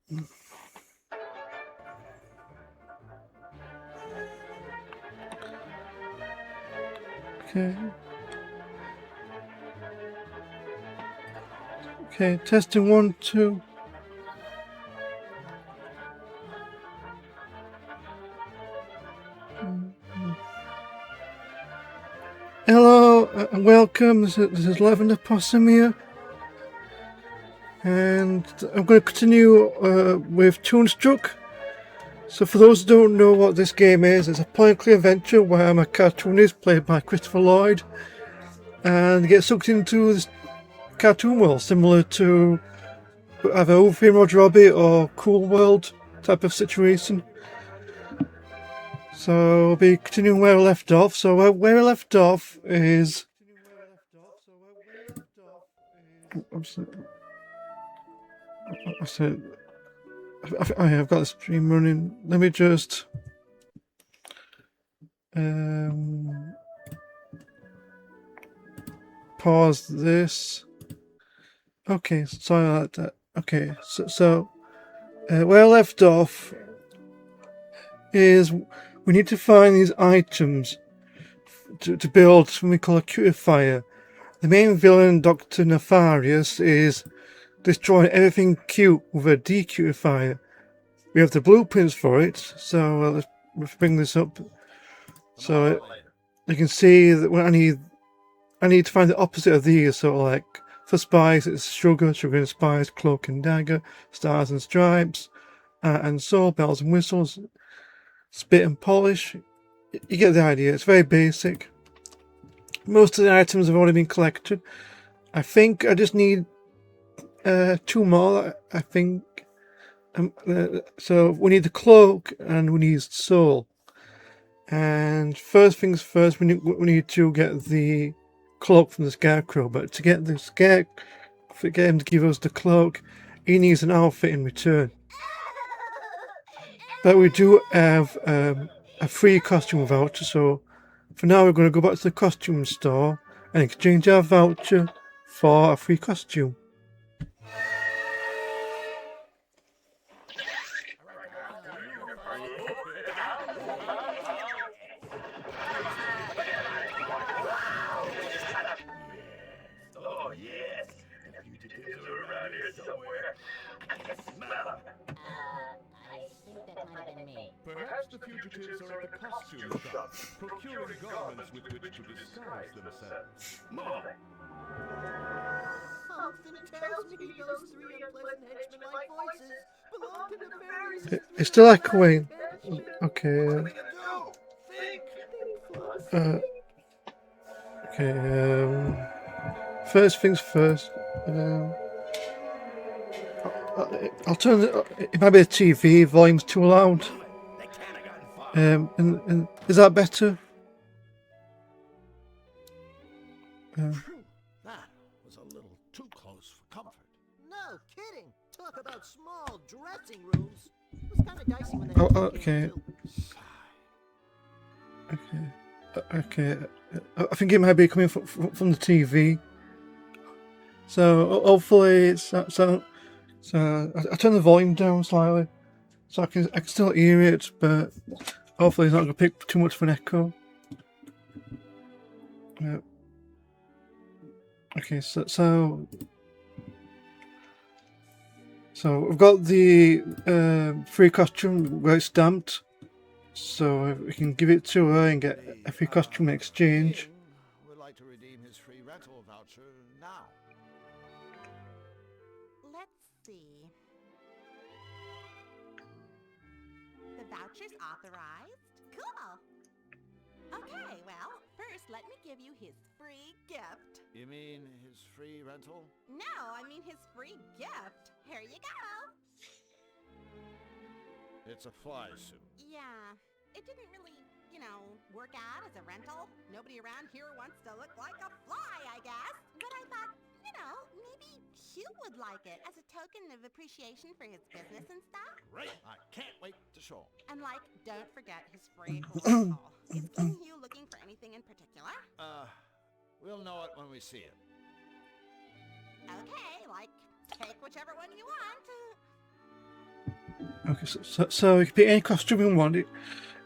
Okay. Okay, testing 1, 2. Hello and welcome. This is Lavender Possum here. And I'm going to continue with Toonstruck. So for those who don't know what this game is, it's a point-and-click adventure where I'm a cartoonist played by Christopher Lloyd and get sucked into this cartoon world similar to either Overfame Roger Rabbit or Cool World type of situation. So I'll be continuing where I left off. So where I left off is... I've got the stream running. Let me just... pause this. Okay, sorry about that. Okay, so where I left off is we need to find these items to build something we call a cutifier. The main villain, Dr. Nefarious, is destroying everything cute with a decutifier. We have the blueprints for it, so let's bring this up. So you can see that when I need to find the opposite of these. So like for spice, it's sugar and spice, cloak and dagger, stars and stripes, and soul, bells and whistles, spit and polish. You get the idea. It's very basic. Most of the items have already been collected. I think I just need 2 more. I think. So we need the cloak and we need soul. And first things first, we need to get the cloak from the scarecrow. But to get the get him to give us the cloak, he needs an outfit in return. But we do have a free costume voucher, so for now we're going to go back to the costume store and exchange our voucher for a free costume. Oh yes, the fugitives are around here somewhere. I can smell them. I think that might have been me. Perhaps the fugitives are at the costume shop, procuring garments with which to disguise themselves. Move it. Something tells me those 3 unpleasant henchmen-like voices belong to the fairies. It's still echoing. Okay. Okay. First things first. I'll turn it might be the TV, volume's too loud. And is that better? That was a little too close for comfort. No kidding. Talk about small dressing rooms. It was kind of dicey when they okay. Okay. I think it might be coming from the TV. So hopefully it's so I turn the volume down slightly, so I can still hear it, but hopefully it's not going to pick too much of an echo. Yeah. Okay, so we've got the free costume where it's stamped, so we can give it to her and get a free costume in exchange. Would like to redeem his free rental voucher now. Let's see. The voucher's authorized. Cool. Okay, well, first let me give you his free gift. You mean his free rental? No, I mean his free gift. Here you go. It's a fly suit. Yeah, it didn't really, work out as a rental. Nobody around here wants to look like a fly, I guess. But I thought, maybe Hugh would like it as a token of appreciation for his business and stuff. Great! I can't wait to show him. And don't forget his free roll call. Is King Hugh looking for anything in particular? We'll know it when we see it. Okay, take whichever one you want. Okay, so you can pick any costume you want.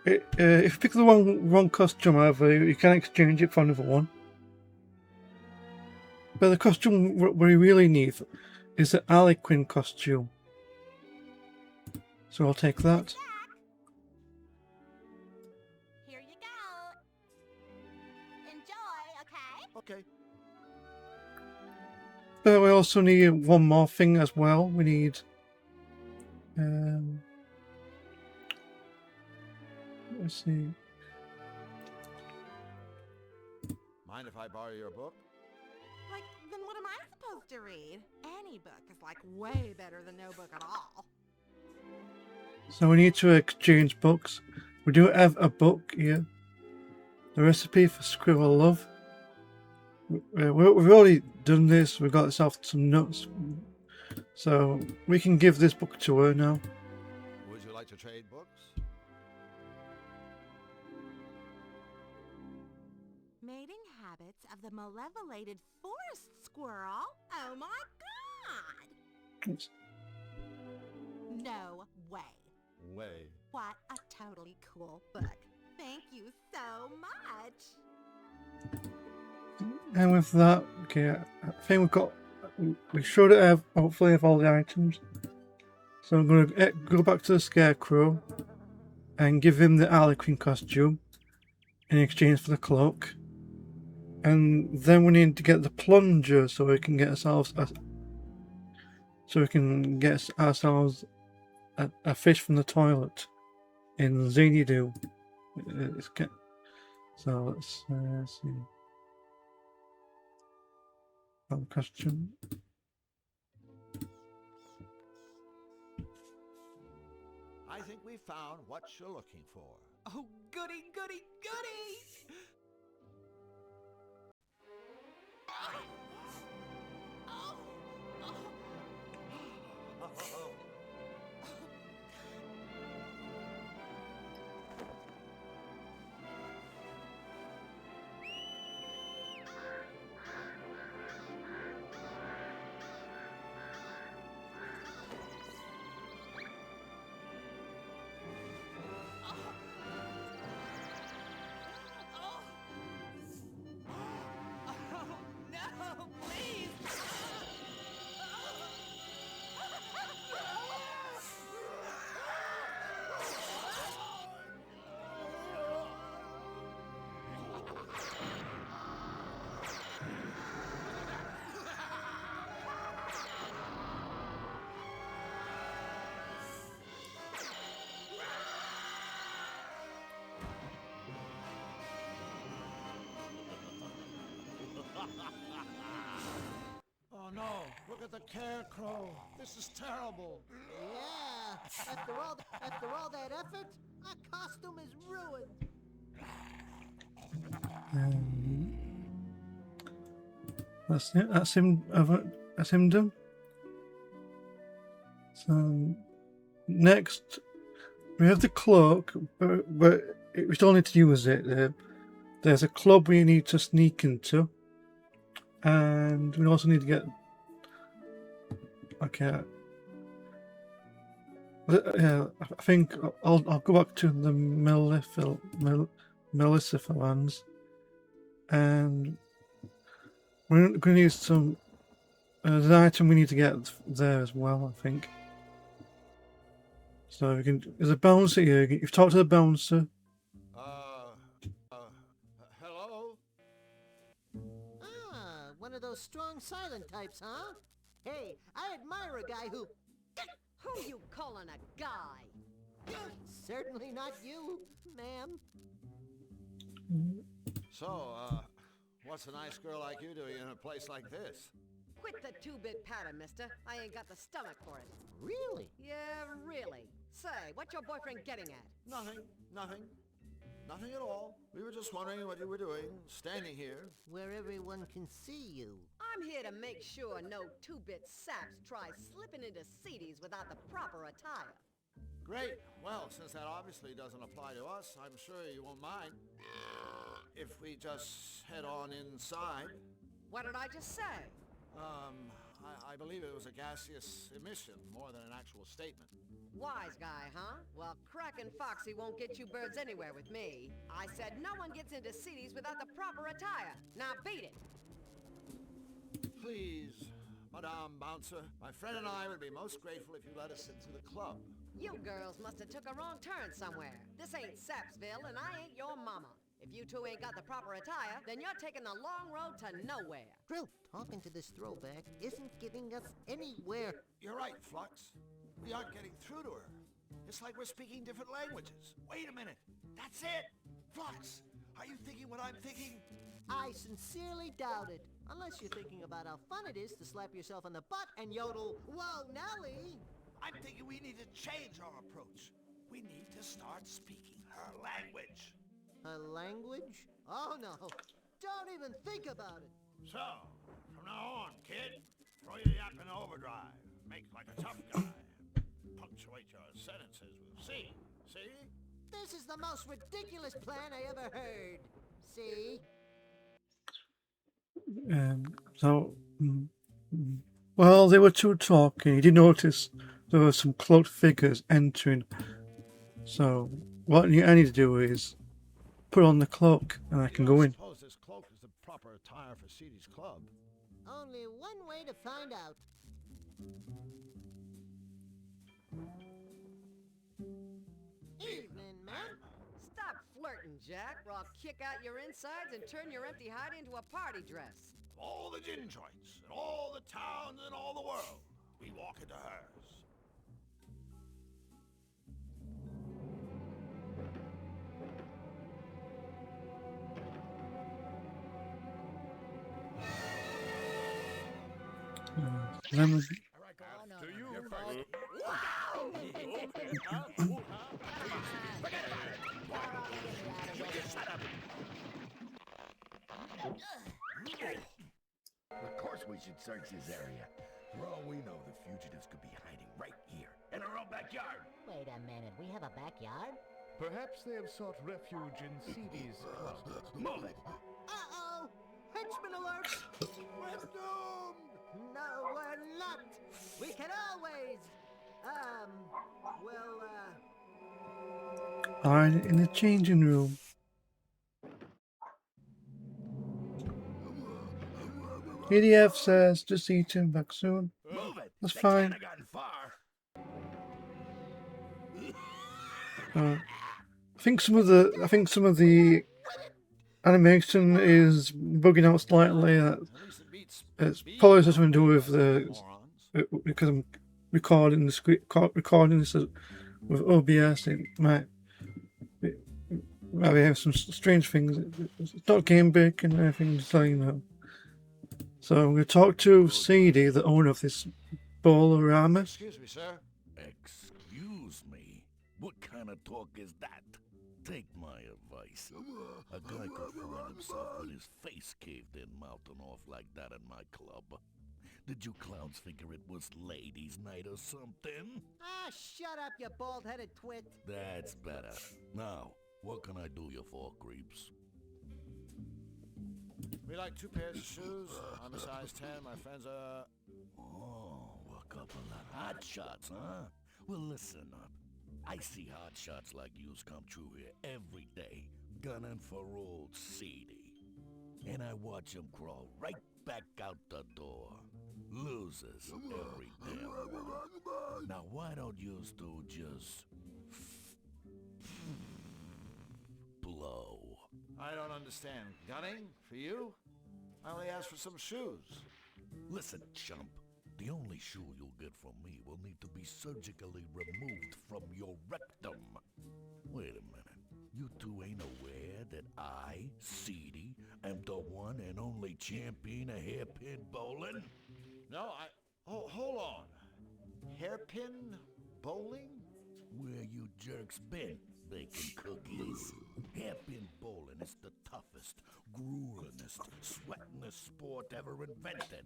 If you pick the wrong costume, however, you can exchange it for another one. But the costume we really need is the Harlequin costume. So I'll take that. Here you go. Enjoy, okay? Okay. But we also need one more thing as well. We need let's see. Mind if I borrow your book? Like, then what am I supposed to read? Any book is like way better than no book at all. So we need to exchange books. We do have a book here. The recipe for squirrel love. We've already done this. We got ourselves some nuts. So we can give this book to her now. Would you like to trade books? Mating habits of the malevolated forest squirrel? Oh my god! No way. Way. What a totally cool book. Thank you so much. And with that, okay, I think we should have, hopefully have all the items. So I'm going to go back to the Scarecrow and give him the Harlequin costume in exchange for the cloak. And then we need to get the plunger so we can get ourselves a fish from the toilet in Zany-Doo. So let's see. Costume. I think we found what you're looking for. Oh, goody, goody, goody! No, please! Oh no, look at the Scarecrow. This is terrible. Yeah, after all that effort, my costume is ruined. That's it. That's him. That's him done. So next, we have the cloak, but we still need to use it. There's a club we need to sneak into, and we also need to get. Okay. Yeah, I think I'll go back to the Melissa lands, and we're going to use some. There's an item we need to get there as well, I think. So we can. There's a bouncer here. You've talked to the bouncer. Hello? Ah, one of those strong silent types, huh? Hey, I admire a guy who... Who you calling a guy? Certainly not you, ma'am. So, what's a nice girl like you doing in a place like this? Quit the two-bit patter, mister. I ain't got the stomach for it. Really? Yeah, really. Say, what's your boyfriend getting at? Nothing at all. We were just wondering what you were doing, standing here. Where everyone can see you. I'm here to make sure no two-bit saps try slipping into CDs without the proper attire. Great. Well, since that obviously doesn't apply to us, I'm sure you won't mind if we just head on inside. What did I just say? I believe it was a gaseous emission more than an actual statement. Wise guy, huh? Well, Crackin' Foxy won't get you birds anywhere with me. I said no one gets into CDs without the proper attire. Now beat it. Please, Madame Bouncer, my friend and I would be most grateful if you let us into the club. You girls must have took a wrong turn somewhere. This ain't Sapsville, and I ain't your mama. If you two ain't got the proper attire, then you're taking the long road to nowhere. Drill, talking to this throwback isn't getting us anywhere. You're right, Flux. We aren't getting through to her. It's like we're speaking different languages. Wait a minute. That's it. Flux, are you thinking what I'm thinking? I sincerely doubt it. Unless you're thinking about how fun it is to slap yourself on the butt and yodel, "Whoa, Nelly!" I'm thinking we need to change our approach. We need to start speaking her language. A language? Oh no, don't even think about it. So, from now on, kid, throw your yap in overdrive. Make like a tough guy. Punctuate your sentences with C. See? This is the most ridiculous plan I ever heard. See? So, while they were two talking, he did notice there were some cloaked figures entering. So, what I need to do is put on the cloak and I can go in. I suppose this cloak is the proper attire for CD's club. Only one way to find out. Evening, man. Stop flirting, Jack, or I'll kick out your insides and turn your empty hide into a party dress. All the gin joints, and all the towns, and all the world, we walk into hers. Lemon. Do you? Of course we should search this area. For all we know, the fugitives could be hiding right here, in our own backyard. Wait a minute, we have a backyard? Perhaps they have sought refuge in CD's club. Move it! Uh-oh! Henchman alert! We're doomed! No, we're not! We can always... Hide in the changing room. EDF says just eat him back soon. Move it! That's They fine. can't have gotten far. I think some of the animation is bugging out slightly. At least it beats It's speed, probably something to do with the morons. because I'm recording this with OBS. It might be have some strange things. It's not game big and everything, so you know. So I'm going to talk to CD, the owner of this Bolorama. Excuse me, sir. Excuse me? What kind of talk is that? Take my advice. A guy could find himself with his face caved in mouthing off like that in my club. Did you clowns figure it was ladies' night or something? Ah, shut up, you bald-headed twit. That's better. Now, what can I do you for, creeps? We like 2 pairs of shoes. I'm a size 10. My friends are... Oh, a couple of hot shots, huh? Well, listen up. I see hot shots like yous come through here every day, gunning for old CD. And I watch 'em crawl right back out the door. Losers every damn one. Now why don't yous two just... blow? I don't understand. Gunning? For you? I only asked for some shoes. Listen, chump. The only shoe you'll get from me will need to be surgically removed from your rectum. Wait a minute. You two ain't aware that I, Seedy, am the one and only champion of hairpin bowling? No, Oh, hold on. Hairpin bowling? Where you jerks been baking cookies? Hairpin bowling is the toughest, gruelingest, sweatingest sport ever invented.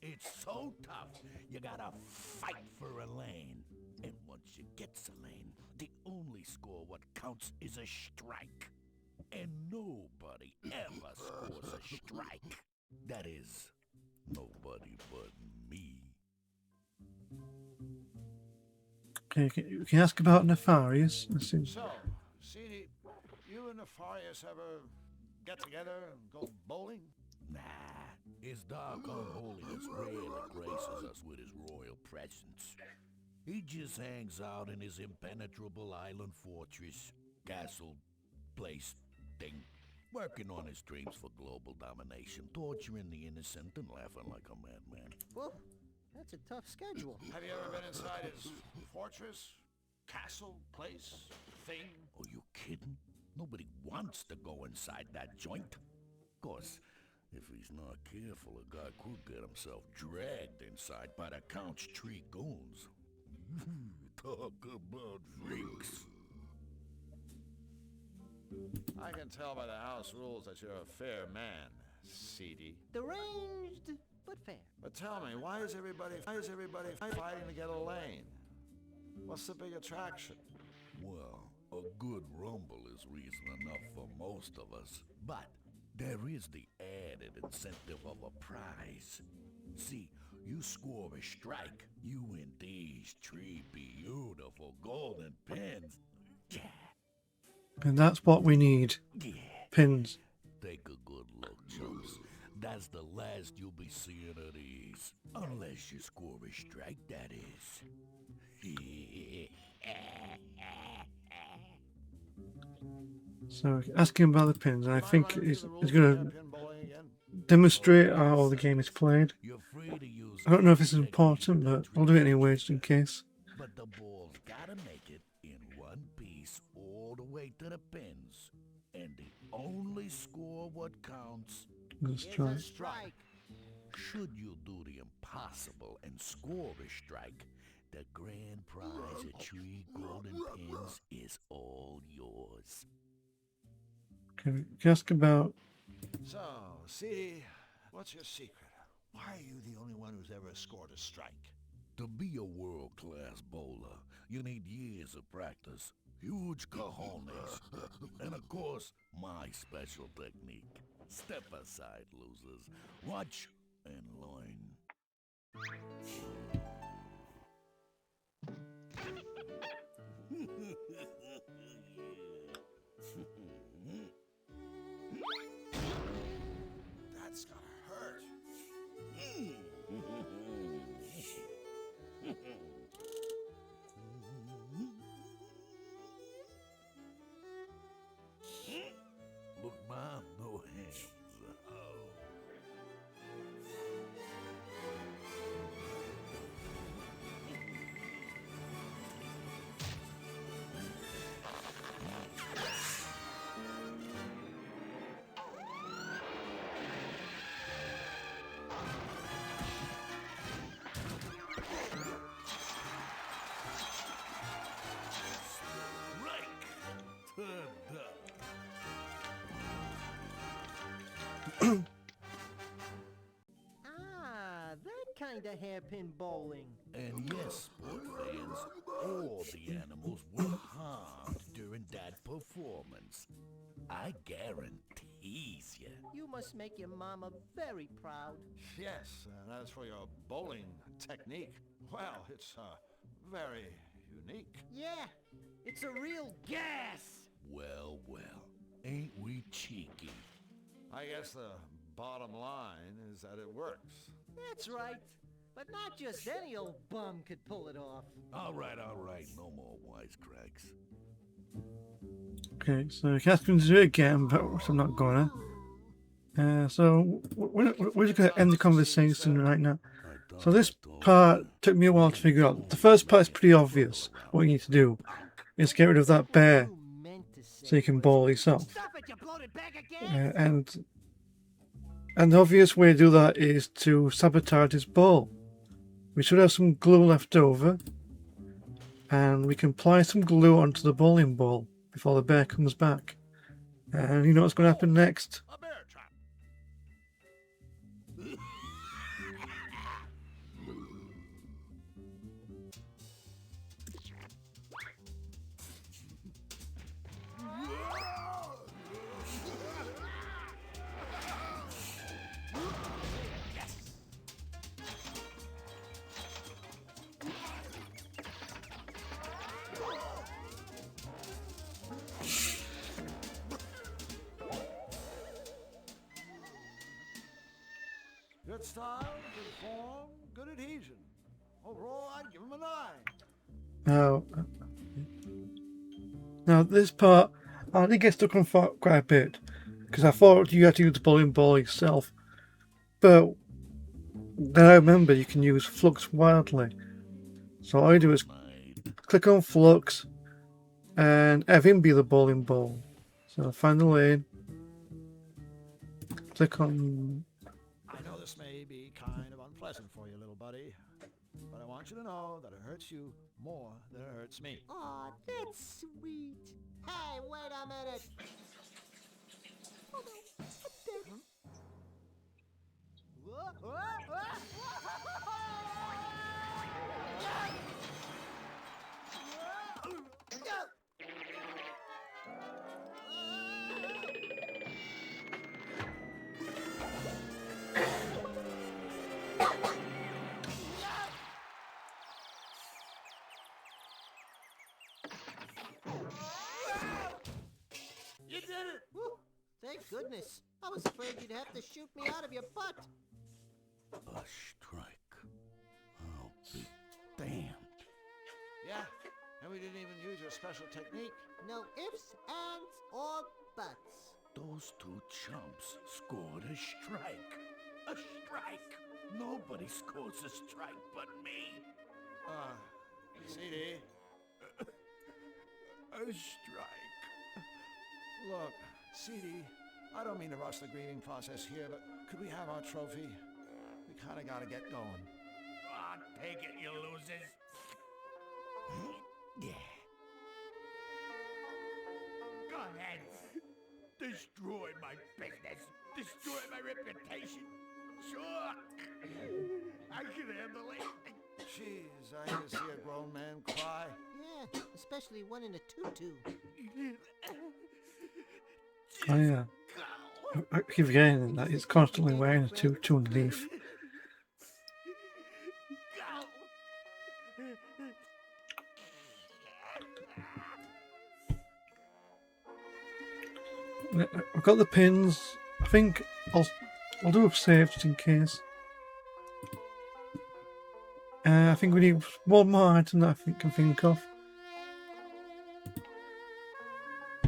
It's so tough, you gotta fight for a lane. And once you get a lane, the only score what counts is a strike. And nobody ever scores a strike. That is, nobody but me. Okay, you can ask about Nefarious. Let's see. So, CD, you and Nefarious ever get together and go bowling? Nah, his dark unholiness rarely graces us with his royal presence. He just hangs out in his impenetrable island fortress, castle, place, thing, working on his dreams for global domination, torturing the innocent and laughing like a madman. Whoa, that's a tough schedule. Have you ever been inside his fortress, castle, place, thing? Are you kidding? Nobody wants to go inside that joint. Of course, if he's not careful, a guy could get himself dragged inside by the Count's tree goons. Talk about freaks. I can tell by the house rules that you're a fair man, CD. Deranged, but fair. But tell me, why is everybody fighting to get a lane? What's the big attraction? Well, a good rumble is reason enough for most of us. But there is the added incentive of a prize. See, you score a strike, you win these three beautiful golden pins. Yeah. And that's what we need. Yeah. Pins. Take a good look, chumps. That's the last you'll be seeing of these. Unless you score a strike, that is. So ask him about the pins, and I think he's going to demonstrate how the game is played. I don't know if this is important, but I'll do it anyway, just in case. But the ball's gotta make it in one piece all the way to the pins. And the only score what counts Let's It's try. a strike. Should you do the impossible and score a strike, the grand prize of 3 golden pins is all yours. Okay, we can ask about. So, see, what's your secret? Why are you the only one who's ever scored a strike? To be a world-class bowler, you need years of practice, huge cojones, and of course, my special technique. Step aside, losers. Watch and learn. That's gonna hurt. Look, Mom, no hands. Oh. Ah, that kind of hairpin bowling. And yes, sport fans, all the animals were harmed during that performance. I guarantees you. You must make your mama very proud. Yes, and as for your bowling technique, well, it's very unique. Yeah, it's a real gas. Well, well, ain't we cheeky? I guess the bottom line is that it works. That's right. But not just any old bum could pull it off. All right, no more wisecracks. Okay, so we can ask him to do it again, but I'm not gonna. So we're just gonna end the conversation right now. So this part took me a while to figure out. The first part is pretty obvious. What you need to do is get rid of that bear so you can bowl yourself. Stop it, you bloated bag of gas! And the obvious way to do that is to sabotage his bowl. We should have some glue left over, and we can apply some glue onto the bowling ball before the bear comes back. And you know what's going to happen next? A bear trap. style, good form, good adhesion. Overall, I'd give him a 9. Now, this part, I did get stuck on for quite a bit because I thought you had to use the bowling ball yourself, but then I remember you can use flux wildly. So all I do is click on flux and have him be the bowling ball. So find the lane, click on. I know this may be kind of unpleasant for you, little buddy, but I want you to know that it hurts you more than it hurts me. Aw, that's sweet. Hey, wait a minute. Oh no, I'm dead. Whoa, whoa, whoa. You did it! Whew, thank goodness. I was afraid you'd have to shoot me out of your butt. A strike. I'll be damned. Yeah, and we didn't even use your special technique. No ifs, ands, or buts. Those two chumps scored a strike. A strike! Nobody scores a strike but me. CD. A strike. Look, CD, I don't mean to rush the grieving process here, but could we have our trophy? We kinda gotta get going. Ah, take it, you losers. Yeah. Go ahead. Destroy my business. Destroy my reputation. Sure. I can handle it. Jeez, I hate to see a grown man cry. Yeah, especially one in a tutu. Oh yeah, I keep forgetting that he's constantly wearing a tutu underneath. I've got the pins. I think I'll do a save just in case. I think we need one more item that I can think of,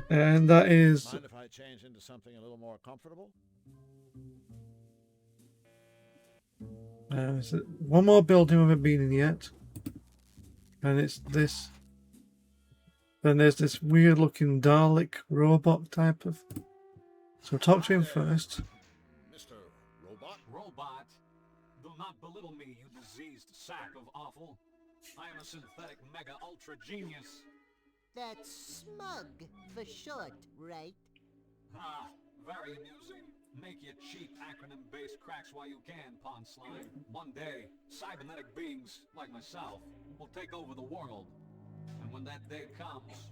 and that is. Mind if I change into something a little more comfortable? Is it one more building we haven't been in yet, and it's this. Then there's this weird looking Dalek robot type of. So talk to him first. Mr. Robot? Robot, do not belittle me, you diseased sack of offal. I am a synthetic mega ultra genius. That's smug for short, right? Ah, very amusing. Make your cheap acronym-based cracks while you can, Pond Slime. One day, cybernetic beings, like myself, will take over the world. And when that day comes,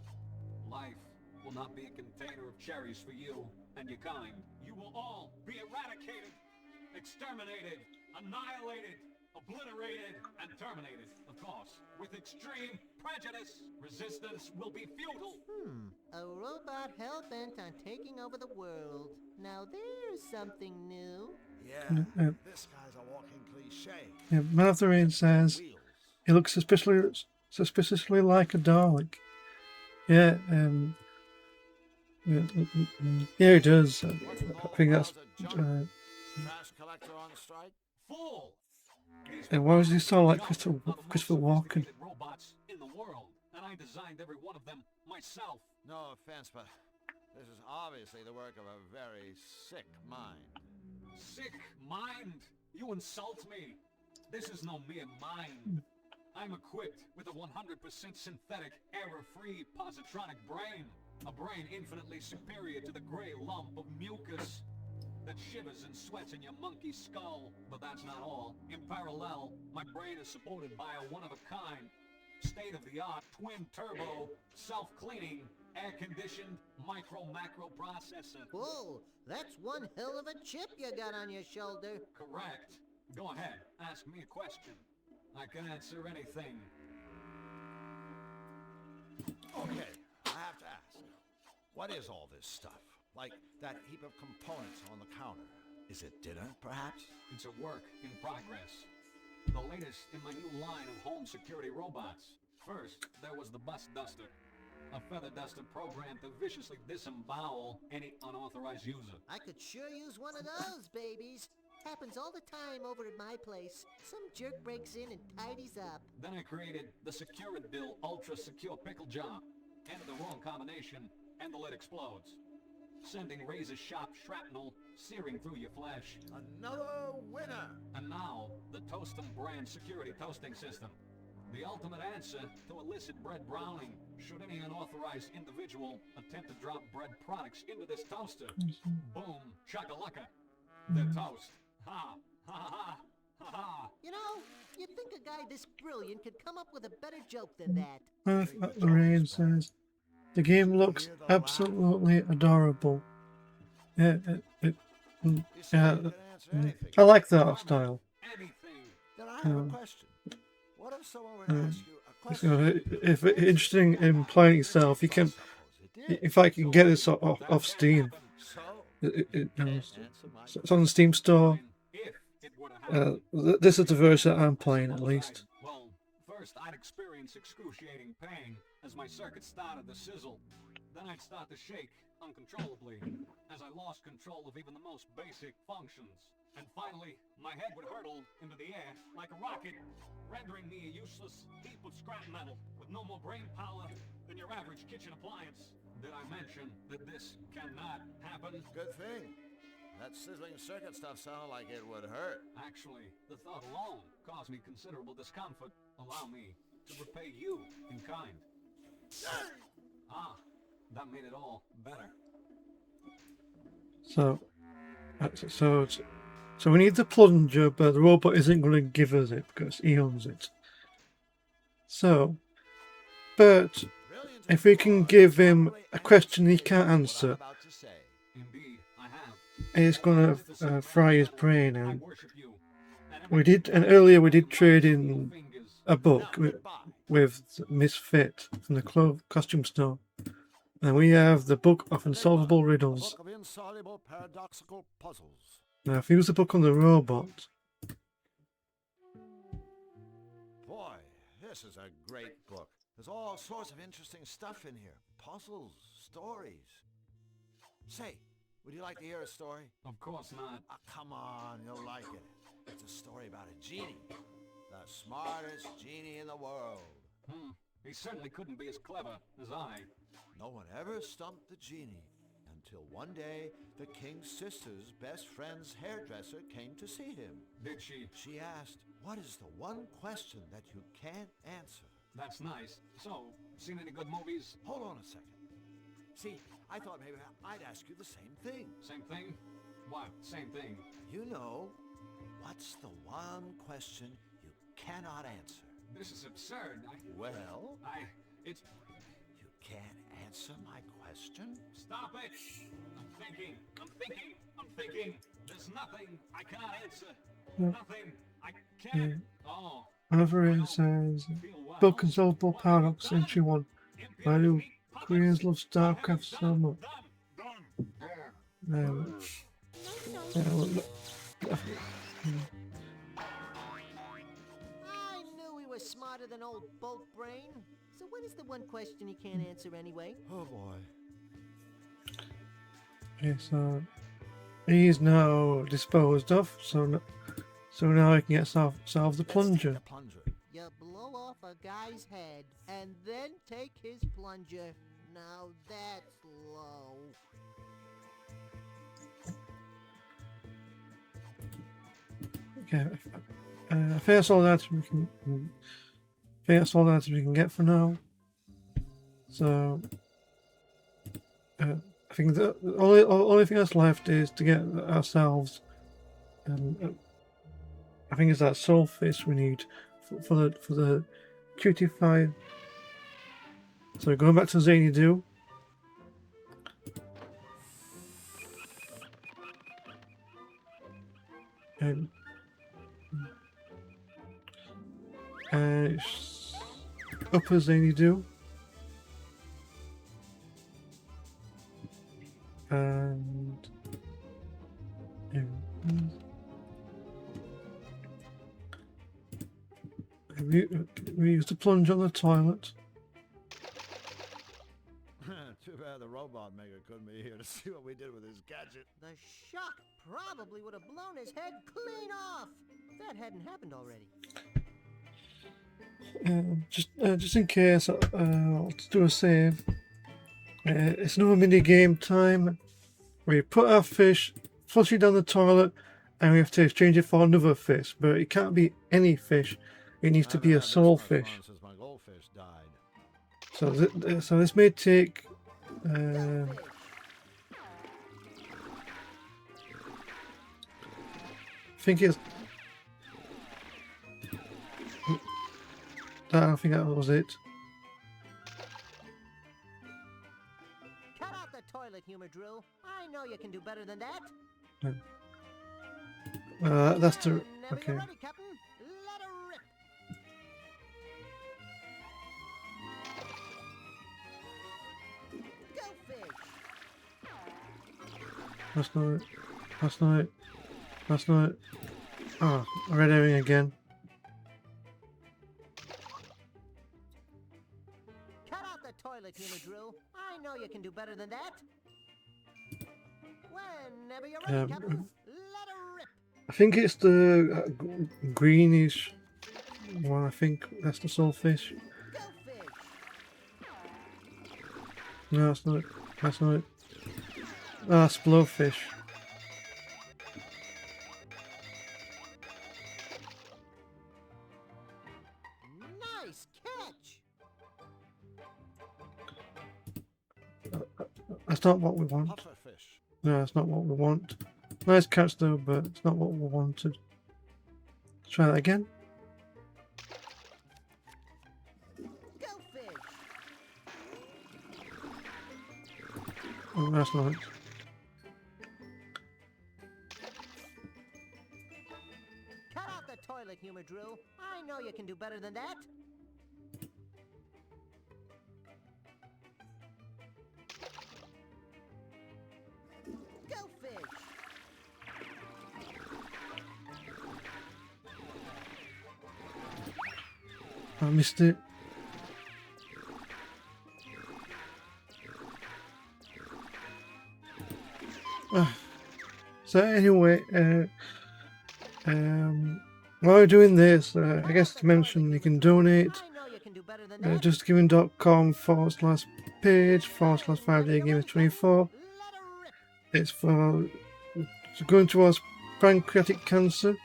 life will not be a container of cherries for you and your kind. You will all be eradicated, exterminated, annihilated, obliterated, and terminated, of course, with extreme prejudice. Resistance will be futile. A robot hell-bent on taking over the world. Now there's something new. Yeah, this guy's a walking cliche. Yeah, Man of the Rain says he looks suspiciously like a Dalek. Yeah, yeah, he does. I think that's. Trash collector on strike? Fool! And why was he so like Christopher Walken? Robots in the world, and I designed every one of them myself. No offense, but this is obviously the work of a very sick mind. Sick mind? You insult me. This is no mere mind. I'm equipped with a 100% synthetic, error-free positronic brain. A brain infinitely superior to the gray lump of mucus that shivers and sweats in your monkey skull. But that's not all. In parallel, my brain is supported by a one-of-a-kind, state-of-the-art, twin-turbo, self-cleaning, air-conditioned micro-macro processor. Whoa, that's one hell of a chip you got on your shoulder. Correct. Go ahead, ask me a question. I can answer anything. Okay, I have to ask. What is all this stuff? Like that heap of components on the counter? Is it dinner, perhaps? It's a work in progress. The latest in my new line of home security robots. First, there was the Bus Duster. A feather duster programmed to viciously disembowel any unauthorized user. I could sure use one of those, babies. Happens all the time over at my place. Some jerk breaks in and tidies up. Then I created the Securidill Ultra Secure Pickle Jar. Enter the wrong combination, and the lid explodes, sending razor-sharp shrapnel searing through your flesh. Another winner! And now, the Toastum brand security toasting system. The ultimate answer to illicit bread browning, should any unauthorized individual attempt to drop bread products into this toaster. Boom, shakalaka. They're toast. Ha, ha, ha, ha, ha. You know, you'd think a guy this brilliant could come up with a better joke than that. Lorraine says, the game looks absolutely adorable. Yeah, I like the art style. Then I have a question. What if someone were to ask you a question? If it's interesting in playing itself, you can. If I can get this off Steam, it's on the Steam store. This is the version I'm playing, at least. Well, first I'd experience excruciating pain as my circuit started to sizzle. Then I'd start to shake uncontrollably as I lost control of even the most basic functions. And finally, my head would hurtle into the air like a rocket, rendering me a useless heap of scrap metal with no more brain power than your average kitchen appliance. Did I mention that this cannot happen? Good thing. That sizzling circuit stuff sounded like it would hurt. Actually, the thought alone caused me considerable discomfort. Allow me to repay you in kind. Ah, that made it all better. So we need the plunger, but the robot isn't going to give us it because he owns it. So, but if we can give him a question he can't answer, it's going to fry his brain. And earlier we did trade in a book with Misfit from the costume store. And we have the Book of Unsolvable Riddles. Book of Insoluble Paradoxical Puzzles. Now, if you use the book on the robot... Boy, this is a great book. There's all sorts of interesting stuff in here. Puzzles, stories. Say, would you like to hear a story? Of course not. Come on, you'll like it. It's a story about a genie. The smartest genie in the world. He certainly couldn't be as clever as I. No one ever stumped the genie until one day the king's sister's best friend's hairdresser came to see him. Did she? She asked, what is the one question that you can't answer? That's nice. So, seen any good movies? Hold on a second. See, I thought maybe I'd ask you the same thing. Same thing? What? Same thing? You know, what's the one question you cannot answer? This is absurd. You can't answer my question? Stop it! I'm thinking. There's nothing I cannot answer. Nothing I can't. Oh. Another says, Book Unsolvable Paradox Entry 1. Why do Koreans love StarCraft so much? I knew he was smarter than old Bolt Brain. So what is the one question he can't answer anyway? Oh boy. Okay, so he's now disposed of, so now I can get solve the plunger. You blow off a guy's head and then take his plunger. Now that's low. Okay, I think that's all that we can get for now. So I think the only thing that's left is to get ourselves. I think it's that soulfish we need for the QT5. So going back to Zany Do. And up as Zany Do. And we used to plunge on the toilet. Too bad the robot maker couldn't be here to see what we did with his gadget. The shock probably would have blown his head clean off. If that hadn't happened already. Just in case, let's do a save. It's another mini game time. We put our fish, flush it down the toilet, and we have to exchange it for another fish. But it can't be any fish. It needs to be a soul fish. Since my goldfish died. So this may take. I think it's. I don't think that was it. Cut out the toilet humor, Drew. I know you can do better than that. That's the. Whenever Okay. you're ready, Captain. Let her rip. Go fish. That's not it. That's not it. That's not it. Ah, red herring again. Cut out the toilet humor, Drew. I know you can do better than that. Whenever you're ready, Captain. Let her rip. I think it's the greenish one. I think that's the soulfish. Go fish. No, that's not it. That's not it. Ah, it's blowfish. Nice catch. That's not what we want. Pufferfish. No, that's not what we want. Nice catch though, but it's not what we wanted. Let's try that again. Go fish. Oh, that's not it. Cut out the toilet humor, Drew. I know you can do better than that. Go fish. I missed it. So anyway, while we're doing this, I guess to mention you can donate. I know you can do better than that. justgiving.com/page/5DayGamers24. Let her rip. It's for going towards pancreatic cancer.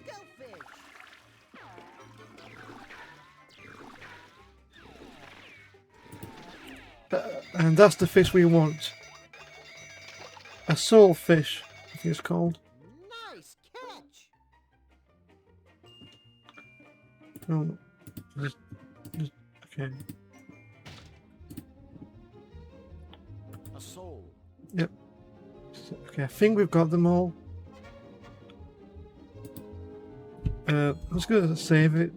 Go fish. And that's the fish we want. A soul fish, I think it's called. Nice catch. Oh, just, okay. A soul. Yep. Okay, I think we've got them all. Let's go save it.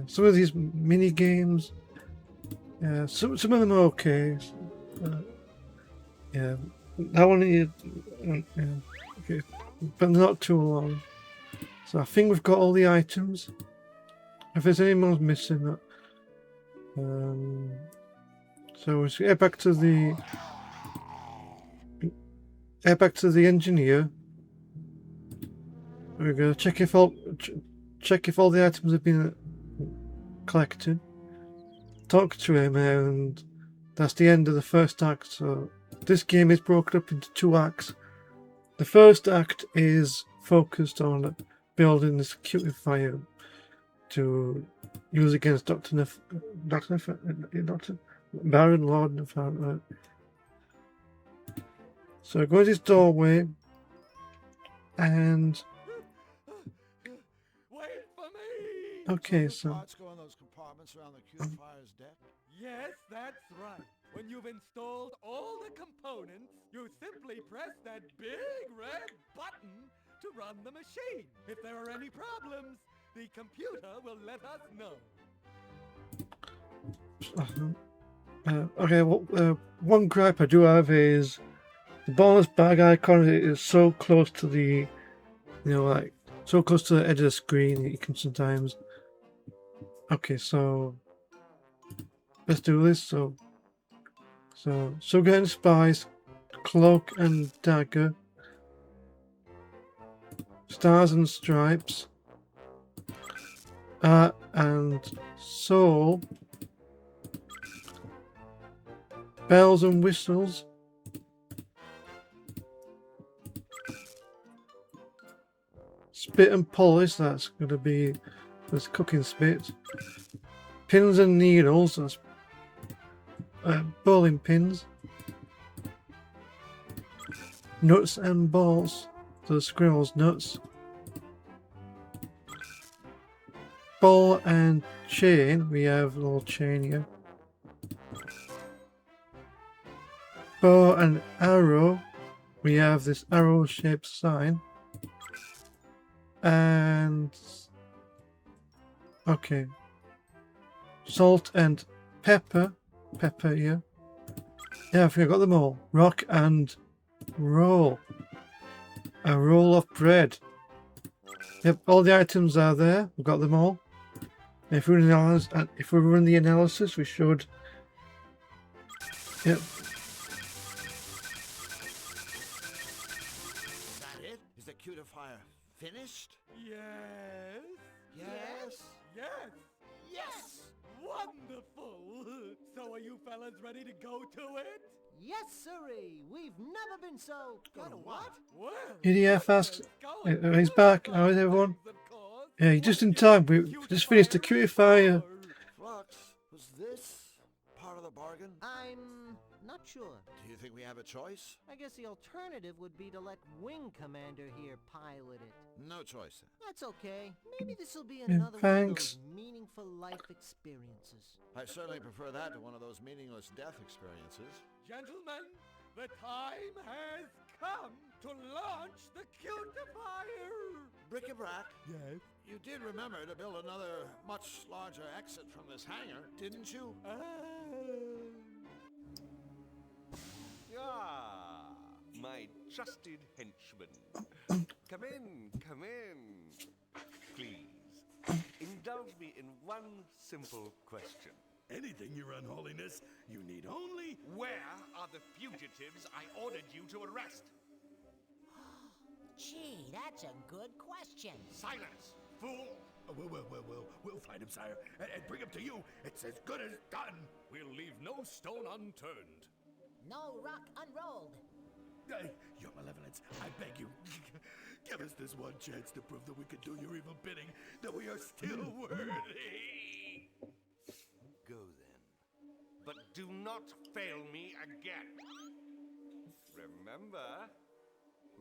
Some of these mini games, some of them are okay. Yeah, that one is okay, but not too long. So I think we've got all the items. If there's any more missing, so we should head back to the engineer. We're gonna check if all the items have been collected. Talk to him, and that's the end of the first act. So this game is broken up into 2 acts. The first act is focused on building the security fire to use against Dr. Baron Lord Nefar. So go to this doorway, and Wait for me! okay, The so parts go in those compartments around the purifier's deck. Yes, that's right. When you've installed all the components, you simply press that big red button to run the machine. If there are any problems, the computer will let us know. okay, well, one gripe I do have is the bonus bag icon is so close to the, like so close to the edge of the screen you can sometimes. Okay, so let's do this. So Sugar and Spice, Cloak and Dagger, Stars and Stripes, and Soul, Bells and Whistles, Spit and Polish, that's going to be this cooking spit, Pins and Needles, that's bowling pins, Nuts and Balls, so the squirrel's nuts, Ball and Chain, we have a little chain here, Bow and Arrow, we have this arrow shaped sign, and okay, Salt and Pepper here. Yeah, I think I got them all. Rock and Roll. A roll of bread. Yep, all the items are there. We've got them all. And if we run the analysis, we should. Yep. Is that it? Is the cutifier finished? Yes. Yes. Yes. Yes! Wonderful. So are you fellas ready to go to it? Yes, sirree. We've never been so... what? Well, EDF asks, let's go. he's back. How is everyone? Of course. Yeah, you're just in time. We just finished the cutifier. Flux, was this part of the bargain? I'm not sure. Do you think we have a choice? I guess the alternative would be to let Wing Commander here pilot it. No choice then. That's okay. Maybe this will be Yeah, another one of thanks. those meaningful life experiences. I certainly prefer that to one of those meaningless death experiences. Gentlemen, the time has come to launch the cutifier. Bric-a-brac, Yes. you did remember to build another much larger exit from this hangar, didn't you? Ah, my trusted henchman. Come in, come in. Please, indulge me in one simple question. Anything, Your Unholiness. You need only... Where are the fugitives I ordered you to arrest? Gee, that's a good question. Silence, fool! We'll find him, sire, and bring him to you. It's as good as done. We'll leave no stone unturned. No rock unrolled. Your Malevolence, I beg you, give us this one chance to prove that we can do your evil bidding, that we are still worthy. Go then. But do not fail me again. Remember,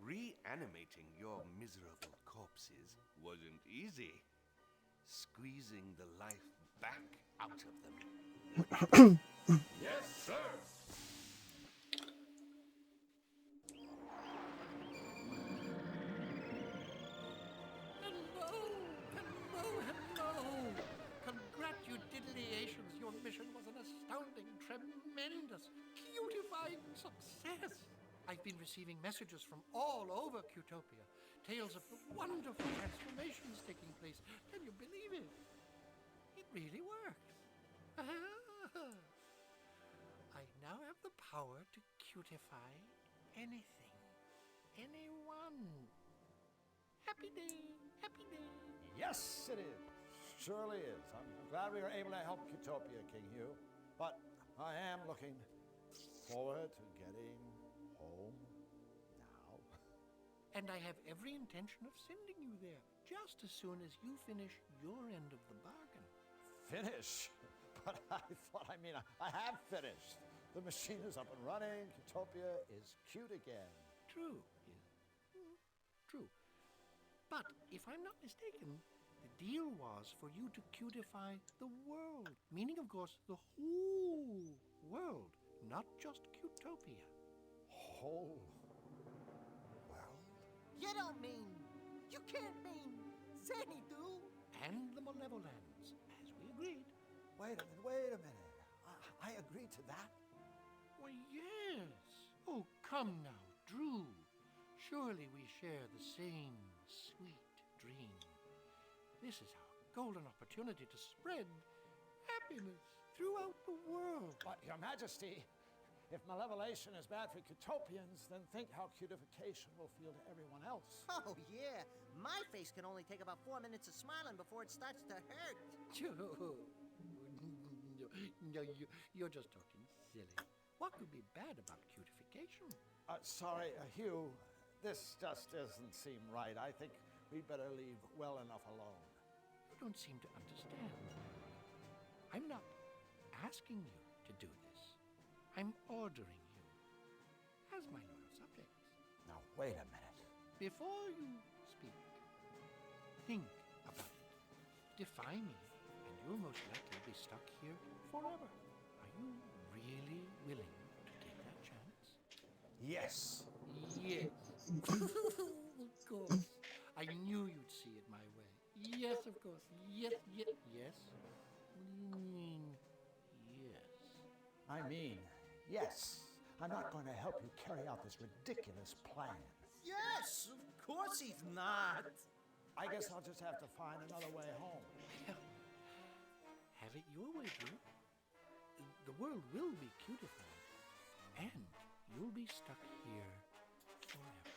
reanimating your miserable corpses wasn't easy. Squeezing the life back out of them. Yes, sir. Hello! Congratulations, your mission was an astounding, tremendous, cutified success. I've been receiving messages from all over Cutopia, tales of the wonderful transformations taking place. Can you believe it? It really works. I now have the power to cutify anything, anyone. Happy day, happy day. Yes, it is. Surely is. I'm glad we were able to help Cutopia, King Hugh. But I am looking forward to getting home now. And I have every intention of sending you there, just as soon as you finish your end of the bargain. Finish? But I have finished. The machine is up and running. Cutopia is cute again. True. True. But if I'm not mistaken, the deal was for you to cutify the world. Meaning, of course, the whole world, not just Cutopia. Whole world? You don't mean... You can't mean... Xanadu? And the Malevolence, as we agreed. Wait a minute. I agreed to that. Why, yes. Oh, come now, Drew. Surely we share the same sweet dream. This is our golden opportunity to spread happiness throughout the world. But, Your Majesty, if malevolation is bad for Cutopians, then think how cutification will feel to everyone else. Oh, yeah. My face can only take about 4 minutes of smiling before it starts to hurt. No, you're just talking silly. What could be bad about cutification? Sorry, Hugh. This just doesn't seem right. I think we'd better leave well enough alone. You don't seem to understand. I'm not asking you to do this. I'm ordering you as my loyal subjects. Now, wait a minute. Before you speak, think about it. Defy me, and you'll most likely be stuck here forever. Are you really willing to take that chance? Yes. Yes. Of course. I knew you'd see it my way. Yes, of course. Yes, yes, yes. What do you mean, yes? I mean, yes. I'm not going to help you carry out this ridiculous plan. Yes, of course he's not. I guess I'll just have to find another way home. Have it your way, Drew. The world will be cutified, and you'll be stuck here forever.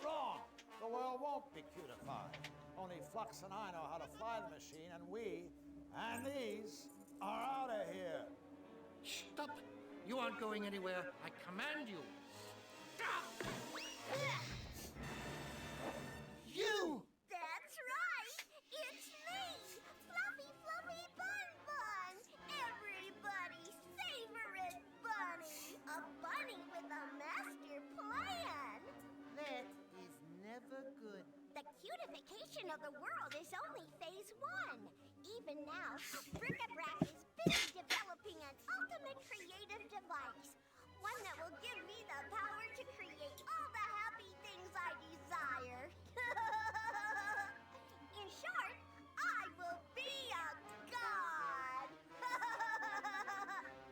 Wrong! The world won't be cutified. Only Flux and I know how to fly the machine, and we, and these, are out of here. Stop it! You aren't going anywhere. I command you. Stop! You! That's right! It's me! Fluffy Fluffy Bun Bun! Everybody's favorite bunny! A bunny with a master plan! That is never good. The cutification of the world is only phase 1. Even now, Bric-a-Brac is busy developing an ultimate creative device. One that will give me the power to create all the happy things I desire. In short, I will be a god!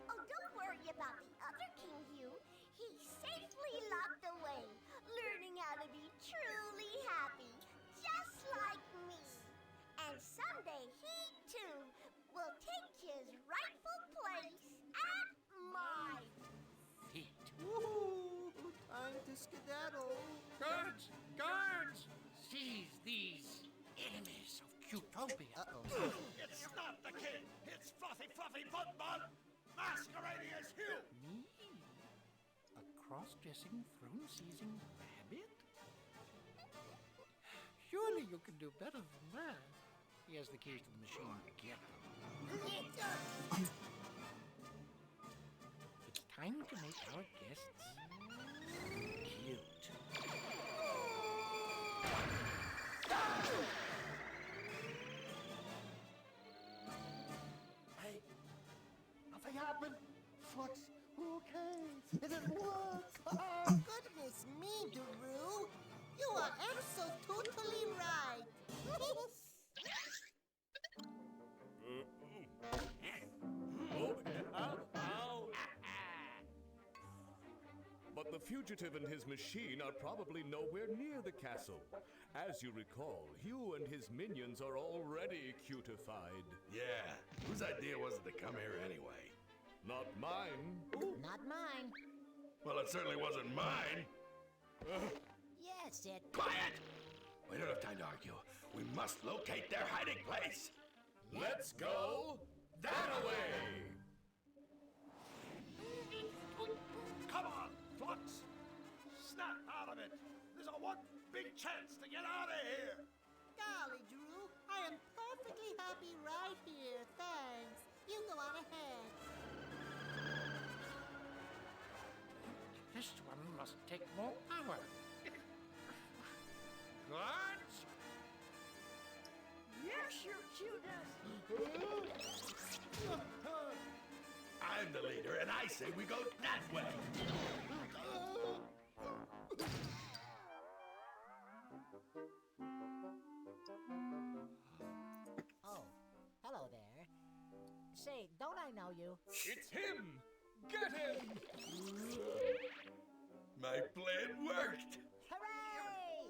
Oh, don't worry about the other King Hugh. He's safely locked away, learning how to be truly happy, just like me. And someday he, too, will take his rightful place at my Feet. Woohoo! Time to skedaddle. Guards! Guards! Seize these enemies of Cutopia. Uh-oh. It's not the king! It's Fluffy Fluffy Bun Bun! Masquerading as Hugh! Me? A cross-dressing, throne-seizing rabbit? Surely you can do better than that. He has the keys to the machine. Get them. It's time to make our guests cute. Hey, nothing happened. Flux, okay. It didn't work. Goodness me, Daru. You are absolutely right. But the fugitive and his machine are probably nowhere near the castle. As you recall, Hugh and his minions are already cutified. Yeah, whose idea was it to come here anyway? Not mine. Not mine. Well, it certainly wasn't mine. Yes, it. Quiet! We don't have time to argue. We must locate their hiding place. Let's go that way! Come on, Flux! Snap out of it! There's a one big chance to get out of here! Golly, Drew, I am perfectly happy right here. Thanks. You go on ahead. This one must take more power. Guards! Yes, your cuteness! I'm the leader, and I say we go that way. Oh, hello there. Say, don't I know you? It's him! Get him! My plan worked. Hooray!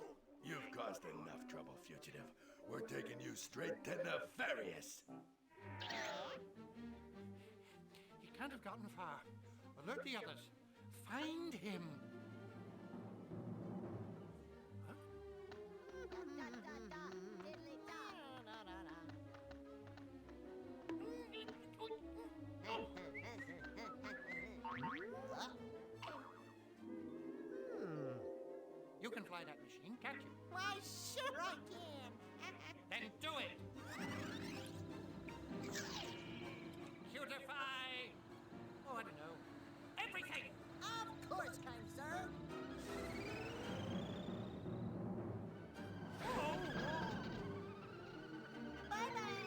You've caused enough trouble, fugitive. We're taking you straight to Nefarious. He can't have gotten far. Alert the others. Find him. You can fly that machine, can't you? Why, sure I can. Then do it! Cutify! Oh, I don't know. Everything! Of course, kind sir. Bye-bye.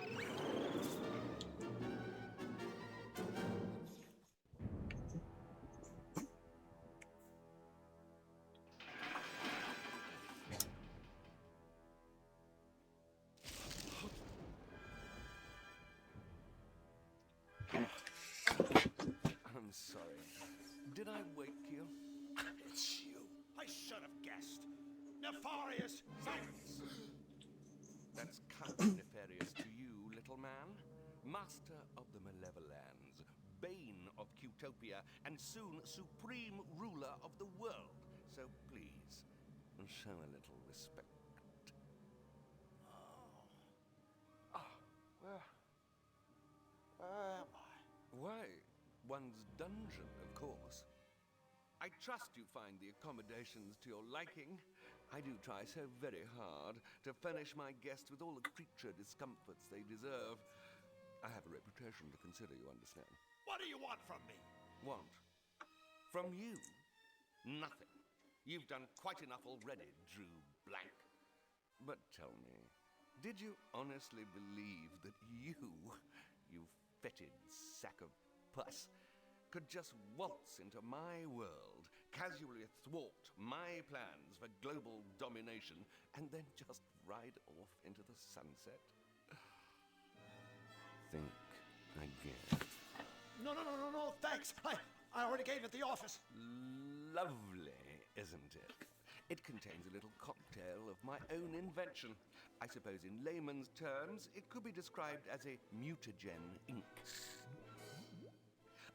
I'm sorry. Did I wake you? It's you. I should have guessed. Nefarious silence. That's Count Nefarious to you, little man. Master of the Malevolands, bane of Qtopia, and soon supreme ruler of the world. So please, show a little respect. Where am I? Why, one's dungeon, of course. I trust you find the accommodations to your liking. I do try so very hard to furnish my guests with all the creature discomforts they deserve. I have a reputation to consider, you understand. What do you want from me? Want? From you? Nothing. You've done quite enough already, Drew Blank. But tell me, did you honestly believe that you fetid sack of pus, could just waltz into my world, casually thwart my plans for global domination, and then just ride off into the sunset? Think again. No, thanks. I already gave it the office. Lovely, isn't it? It contains a little cocktail of my own invention. I suppose in layman's terms, it could be described as a mutagen ink.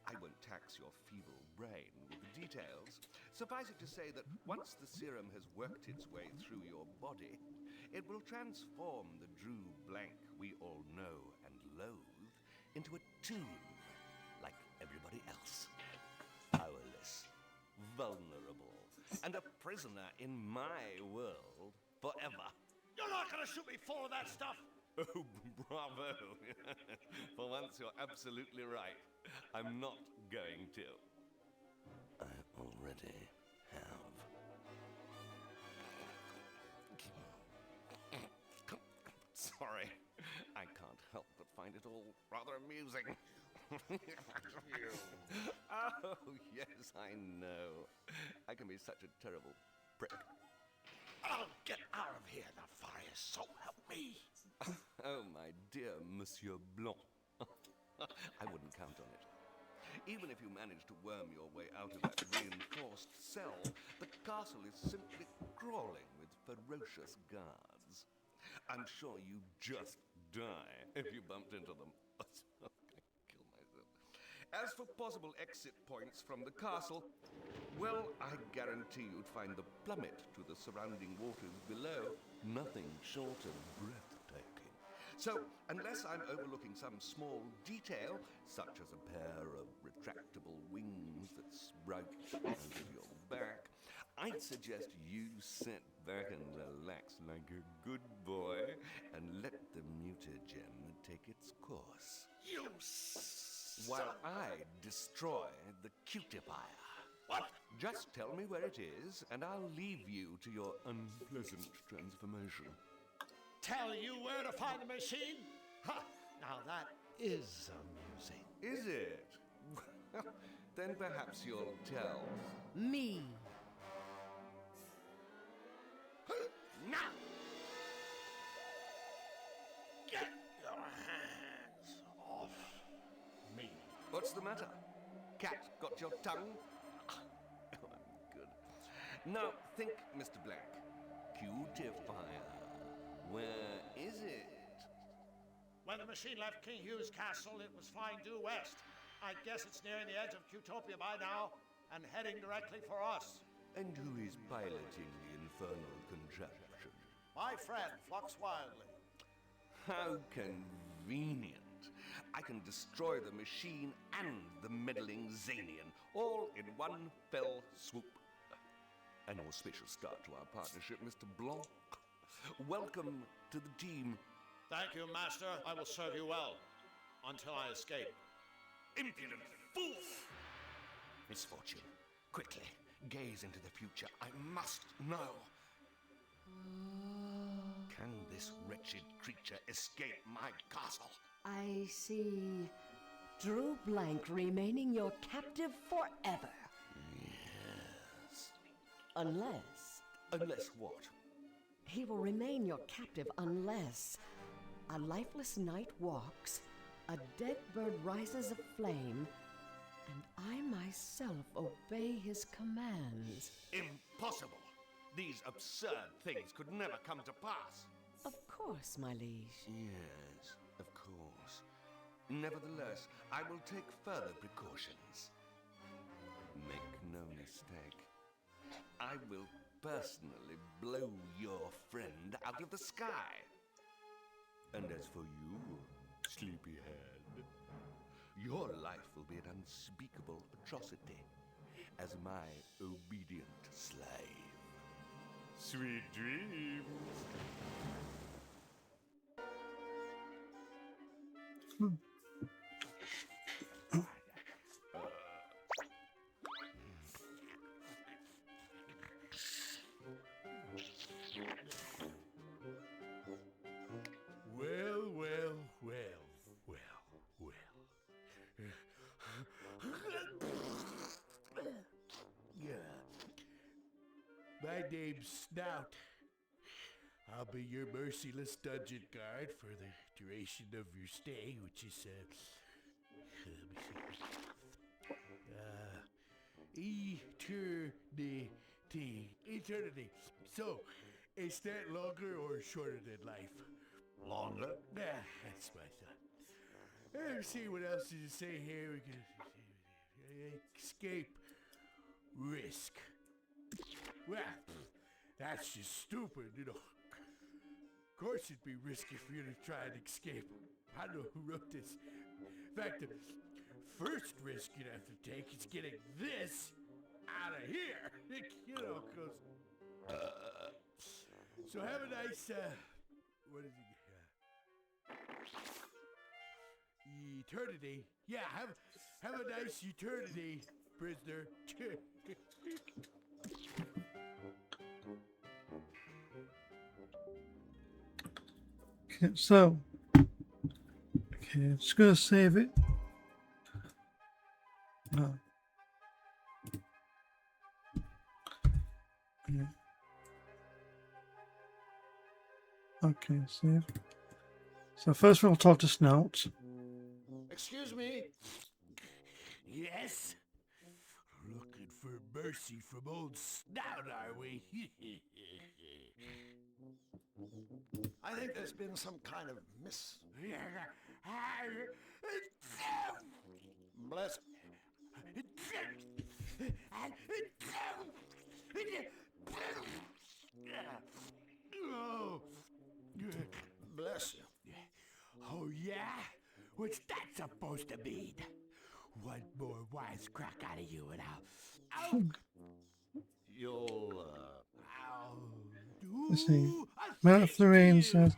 I won't tax your feeble brain with the details. Suffice it to say that once the serum has worked its way through your body, it will transform the Drew Blank we all know and loathe into a toon, like everybody else. Powerless, vulnerable, and a prisoner in my world forever. You're not gonna shoot me full of that stuff. Oh, bravo. For once, you're absolutely right. I'm not going to. I already have. Sorry. I can't help but find it all rather amusing. Oh, yes, I know. I can be such a terrible prick. I'll get out of here, Nefarious, so help me. Oh, my dear Monsieur Blanc. I wouldn't count on it. Even if you manage to worm your way out of that reinforced cell, the castle is simply crawling with ferocious guards. I'm sure you'd just die if you bumped into them. I'd kill myself. As for possible exit points from the castle, well, I guarantee you'd find the plummet to the surrounding waters below nothing short of breathtaking. So, unless I'm overlooking some small detail, such as a pair of retractable wings that sprout out of your back, I'd suggest you sit back and relax like a good boy and let the mutagen take its course. You while I destroy the cutifier. What? Just tell me where it is, and I'll leave you to your unpleasant transformation. Tell you where to find the machine? Ha! Now that is amusing. Is it? Then perhaps you'll tell Me. Now! Get your hands off me. What's the matter? Cat got your tongue? Oh, I'm good. Now, think, Mr. Blank. cutifier. Where is it? When the machine left King Hugh's castle, it was flying due west. I guess it's nearing the edge of Cutopia by now and heading directly for us. And who is piloting the infernal contraption? My friend, Flux Wildly. How convenient. I can destroy the machine and the meddling Zanian, all in one fell swoop. An auspicious start to our partnership, Mr. Blanc. Welcome to the team. Thank you, Master. I will serve you well. Until I escape. Impudent fool! Misfortune. Quickly, gaze into the future. I must know. Can this wretched creature escape my castle? I see. Drew Blank remaining your captive forever. Yes. Unless what? he will remain your captive unless a lifeless knight walks, a dead bird rises a flame, and I myself obey his commands. Impossible! These absurd things could never come to pass. Of course, my liege. Yes, of course. Nevertheless, I will take further precautions. Make no mistake. I will personally blow your friend out of the sky. And as for you, sleepyhead, your life will be an unspeakable atrocity as my obedient slave. Sweet dreams. Well, well, well, well, well. Yeah. My name's Snout. I'll be your merciless dungeon guard for the duration of your stay, which is, eternity. So, is that longer or shorter than life? Longer? Nah, that's my thought. Let's see what else does it say here. We can escape, risk. Well, that's just stupid, you know. Of course it'd be risky for you to try and escape. I know who wrote this. In fact, the first risk you'd have to take is getting this out of here. You know, because... So have a nice, what is it? Eternity. Yeah, have a nice eternity, prisoner. Okay, so, I'm just gonna save it. No. Yeah. Okay, save. So first we'll talk to Snout. Excuse me. Yes? Looking for mercy from old Snout, are we? I think there's been some kind of Bless. Oh. Bless you. Oh, yeah? What's that supposed to mean? One more wisecrack out of you and I'll... You'll, Let's see. Matt Florine says,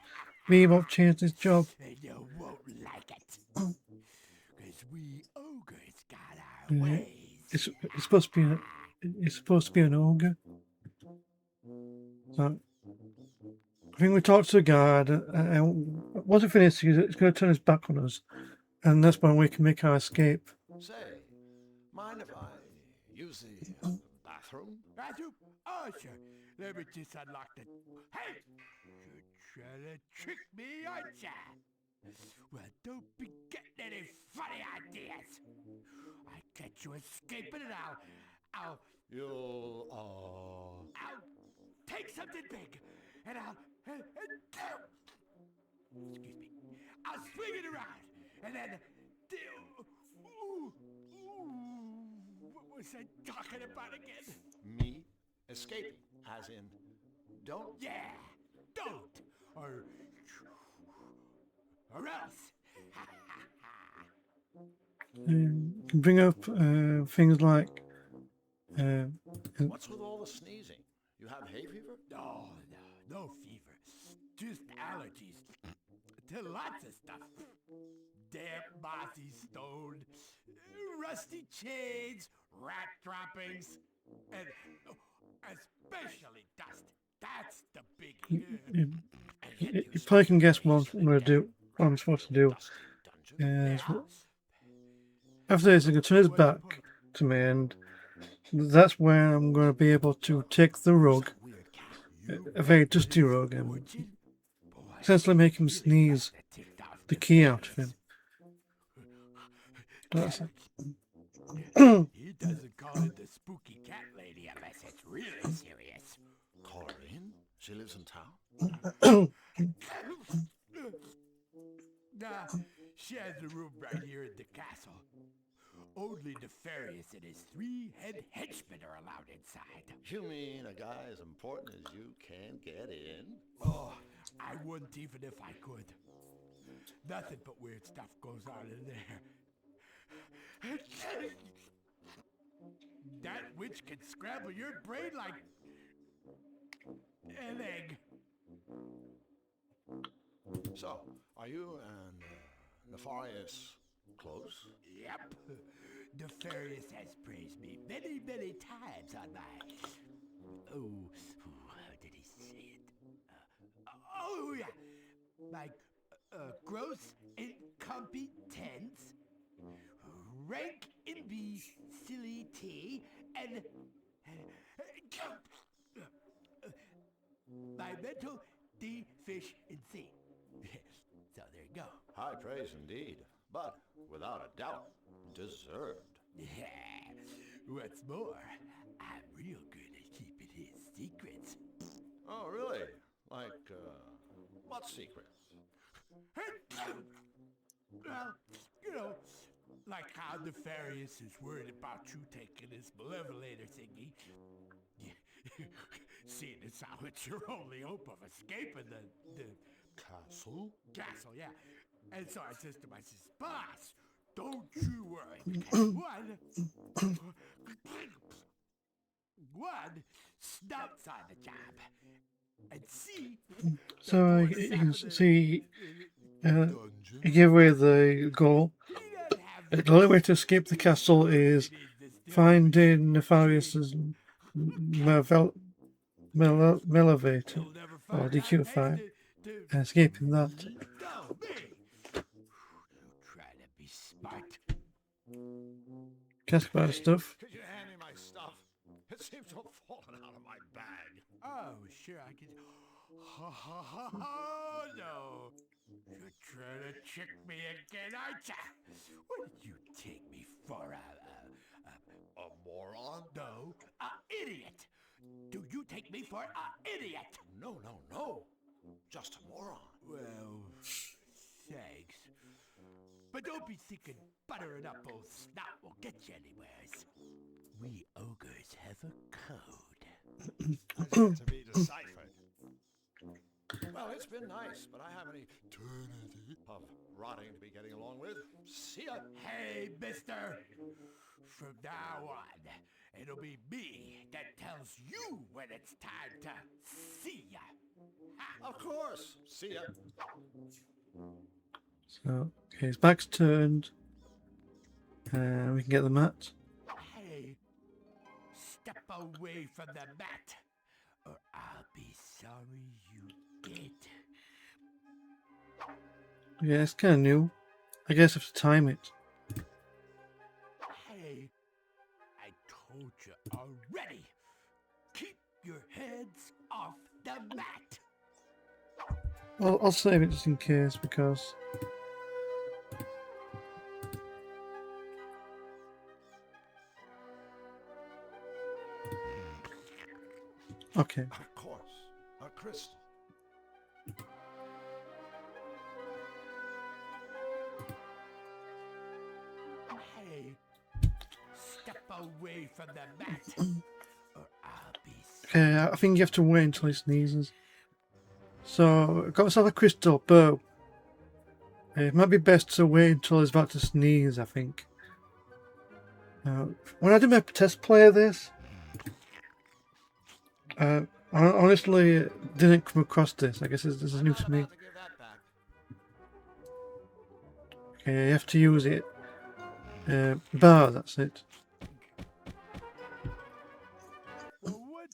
"We won't change this job." And you won't like it. Because we ogres got our Yeah. ways. It's supposed to be an ogre. So, I think we talked to a guard, and once we finish, it's going to turn his back on us, and that's when we can make our escape. say, mind if I use the bathroom? Bathroom? Oh, sure. Let me just unlock the... Hey! You're trying to trick me, aren't ya? Well, don't be getting any funny ideas. I catch you escaping and I'll You'll, I'll take something big, and I'll excuse me. I'll swing it around, and then what was I talking about again? Me? Escaping, as in, don't? Yeah, don't, or else. Bring up things like. What's with all the sneezing? You have hay fever? No fever. Just allergies to lots of stuff. Damp, mossy stone, rusty chains, rat droppings, and especially dust. That's the biggie. You probably can guess what I'm going to do. What I'm supposed to do. After this, I'm going to turn his back to me, and that's where I'm going to be able to take the rug, a very dusty rug, and essentially make him sneeze the key out of him. That's it. He doesn't call it the spooky cat lady unless it's really serious. Call her in? She lives in town? Nah, she has a room right here at the castle. Only Nefarious and his 3 head henchmen are allowed inside. You mean a guy as important as you can't get in? Oh, I wouldn't even if I could. Nothing but weird stuff goes on in there. That witch can scramble your brain like an egg. So, are you and Nefarious close? Yep. Nefarious has praised me many, many times on my... how did he say it? My gross incompetence, rank imbecility, and my mental deficiency. So there you go. High praise indeed, but without a doubt, deserved. Yeah. What's more, I'm real good at keeping his secrets. Oh, really? Like, what secrets? Well, you know, like how Nefarious is worried about you taking his malevolator thingy. Seeing as how it's your only hope of escaping the castle? Castle, yeah. And so I says to my sis, boss, don't you worry, because one snubs on the job, and see. So you can see you give away the goal. The only way to escape the castle is finding Nefarious's Melevator or decubifier and escaping that. Try to be smart. Ask about stuff. Could you hand me my stuff? It seems to have fallen out of my bag. Oh, sure, I can. Oh, no. You're trying to trick me again, aren't ya? What did you take me for, a moron? No, a idiot. Do you take me for a idiot? No, no, no. Just a moron. Well, thanks. But don't be thinking buttering up old snout will get you anywheres. We ogres have a code. Has yet to be deciphered. Well, it's been nice, but I have an eternity of rotting to be getting along with. See ya. Hey, mister. From now on, it'll be me that tells you when it's time to see ya. Ha. Of course. See ya. So, okay, his back's turned. We can get the mat. Hey, step away from the mat, or I'll be sorry you did. Yeah, it's kind of new. I guess I have to time it. Hey, I told you already. Keep your heads off the mat. Well, I'll save it just in case because. Okay. Of course. crystal. Hey, step away from the mat, or I'll be Okay, I think you have to wait until he sneezes. So, I got myself a crystal bow. It might be best to wait until he's about to sneeze, I think. When I did my test play of this, I honestly didn't come across this. I guess this is new to me. Okay, you have to use it. Bar, that's it. What?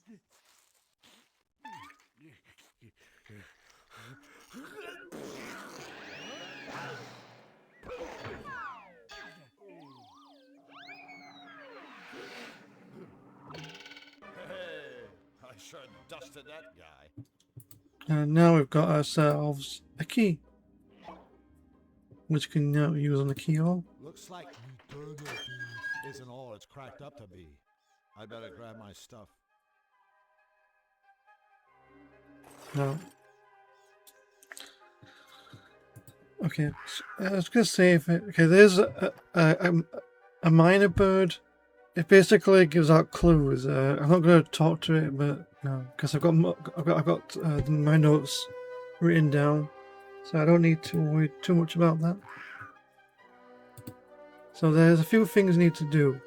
Hey, I sure dusted that guy. And now we've got ourselves a key, which we can now use on the keyhole. Looks like isn't all it's cracked up to be. I better grab my stuff. No. Okay, so I was gonna say okay, there's a minor bird. It basically gives out clues. I'm not gonna talk to it, but no, because I've got my notes written down, so I don't need to worry too much about that. So there's a few things I need to do.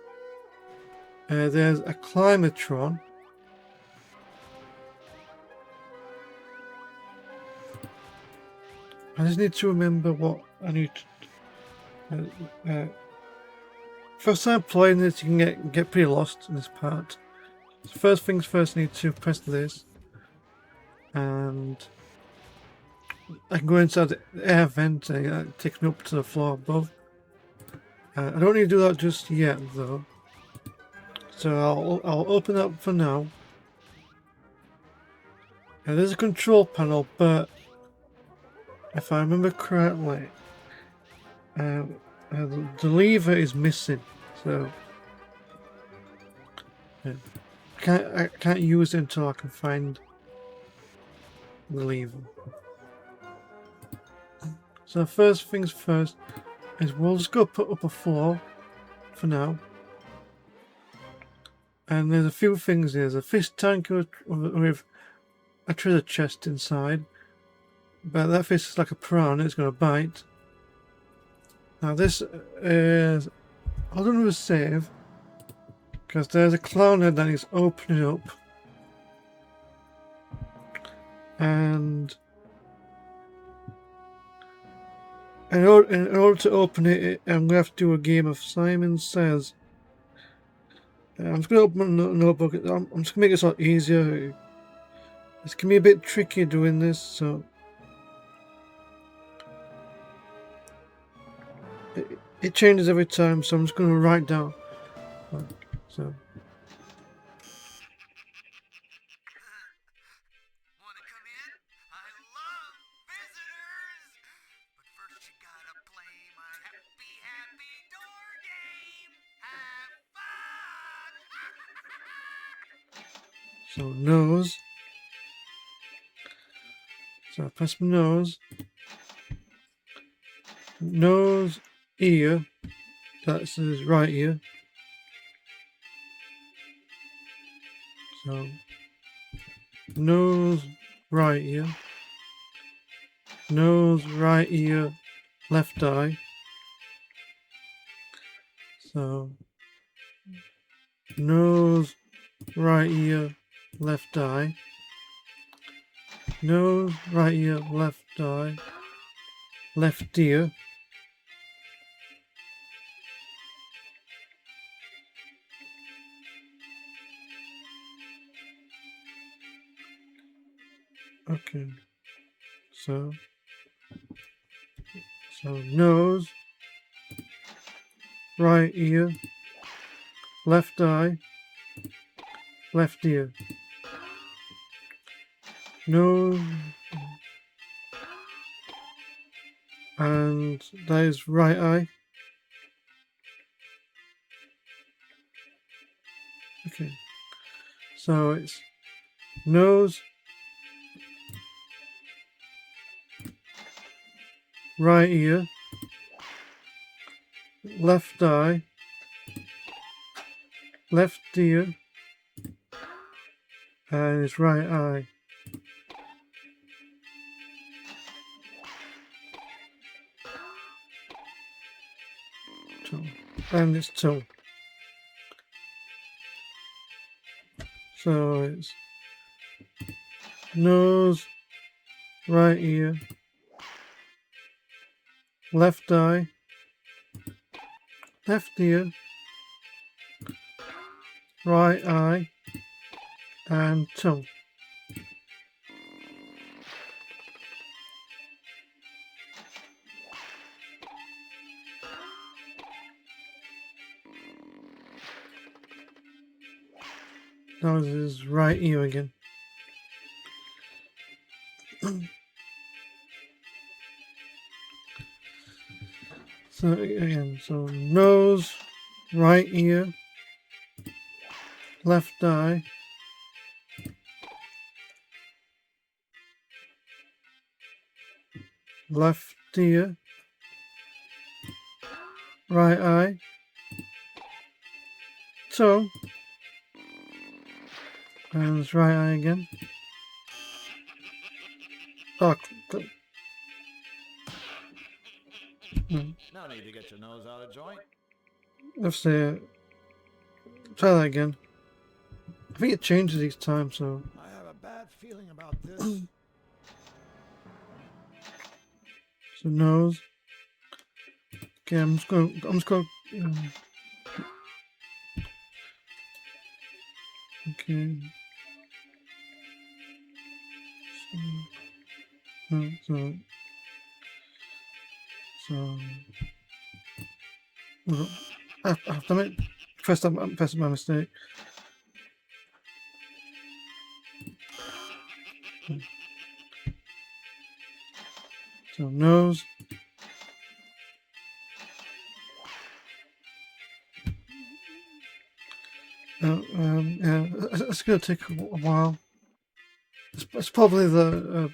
There's a climatron. I just need to remember what I need to... first time playing this, you can get pretty lost in this part. So first things first, I need to press this. And I can go inside the air vent and it takes me up to the floor above. I don't need to do that just yet though. So I'll open up for now. There's a control panel, but if I remember correctly, the lever is missing, so I can't use it until I can find the lever. So first things first is we'll just go put up a floor for now. And there's a few things. There's a fish tank with a treasure chest inside. But that fish is like a piranha, it's going to bite. Now this is... I'll do a save. Because there's a clown head that is opening up. And... in order to open it, I'm going to have to do a game of Simon Says. I'm just going to open a notebook. I'm just going to make this a lot easier. It's going to be a bit tricky doing this, so... It changes every time, so I'm just going to write down. So. Wanna come in? I love visitors! But first you gotta play my happy door game! Have fun! So nose. So I press my nose. Nose, ear. That's his right ear. So nose, right ear. Nose, right ear, left eye. So nose, right ear, left eye. Nose, right ear, left eye. Left ear. Okay. So nose, right ear, left eye, left ear. Nose, and that is right eye. Okay. So it's nose, right ear, left eye, left ear, and his right eye. And his tongue. So it's nose, right ear, left eye, left ear, right eye, and tongue. That was his right ear again. So again, so nose, right ear, left eye, left ear, right eye, tongue, and his right eye again. Oh, No need to get your nose out of joint. let's see. Try that again. I think it changes each time, so. I have a bad feeling about this. So nose. Okay, I'm just going. Okay. I've done it. Pressed my mistake. So nose. Yeah, it's going to take a while. It's probably the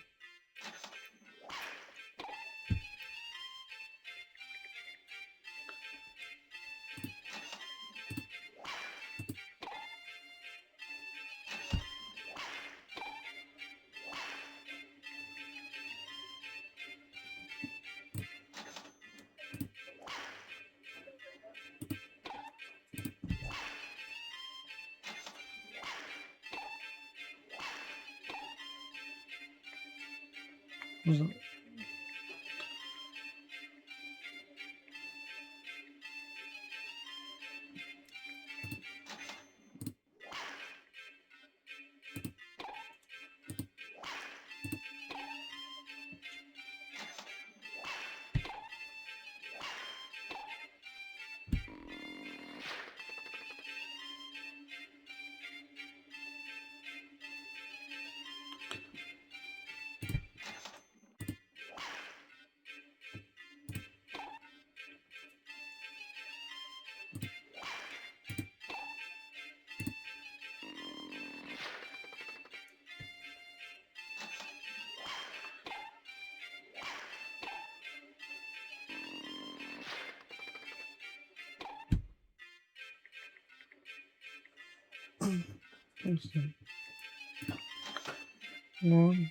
was it? One.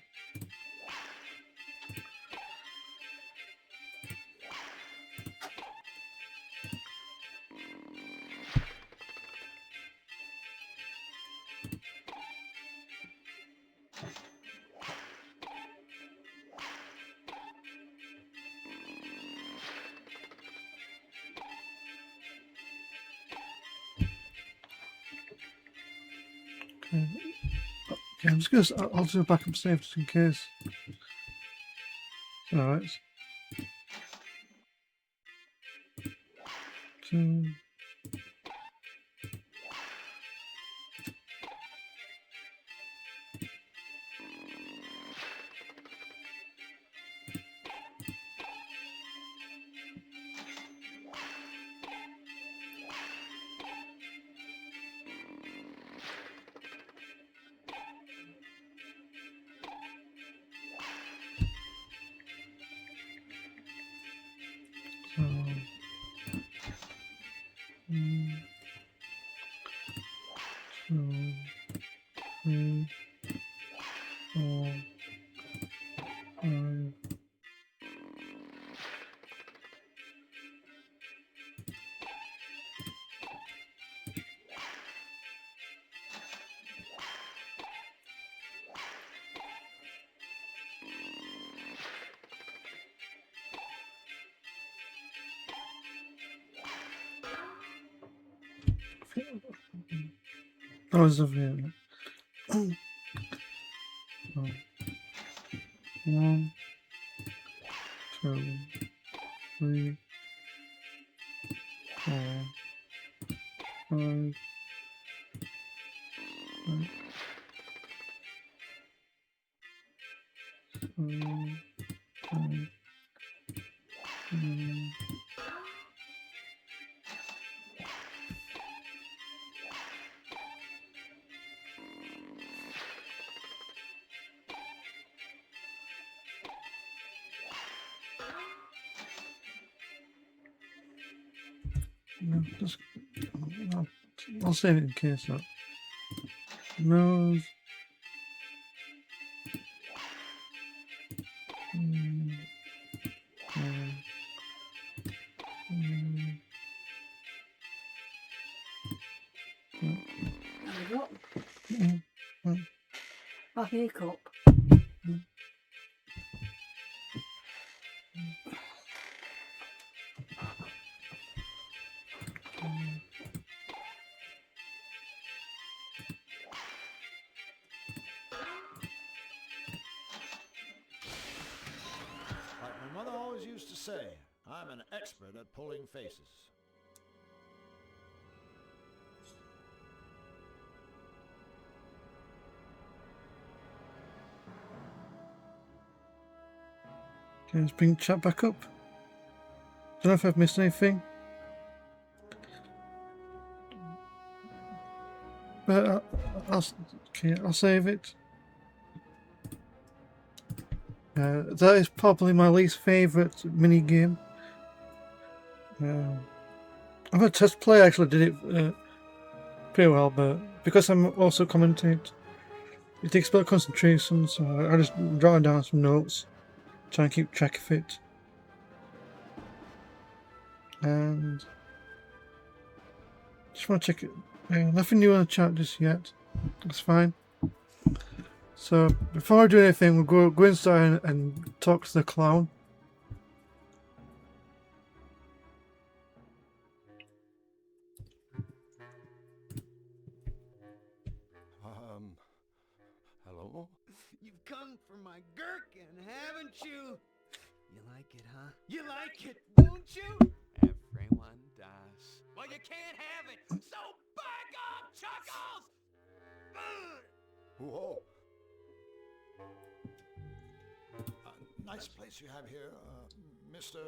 Okay. Okay, I'm just gonna. I'll do a backup save just in case. Alright. So. 2, 3, 4, 5. That was a very 1, 2, 3, 4, 5, 6, 7, no, just, I'll save it in case that. Nose. What? A hiccup. Like my mother always used to say, I'm an expert at pulling faces. Okay, let's bring chat back up. Don't know if I've missed anything. But I'll save it. That is probably my least favourite mini game. I've had test play. Actually, did it pretty well, but because I'm also commentate, it takes a bit of concentration. So I just jot down some notes, try and keep track of it. And just want to check it. Nothing new on the chat just yet. That's fine. So before I do anything, we'll go inside and talk to the clown. Hello? You've come for my gherkin, haven't you? You like it, huh? You like it, won't you? Everyone does. Well, you can't have it, so back up, Chuckles! Whoa. Nice place you have here, Mr.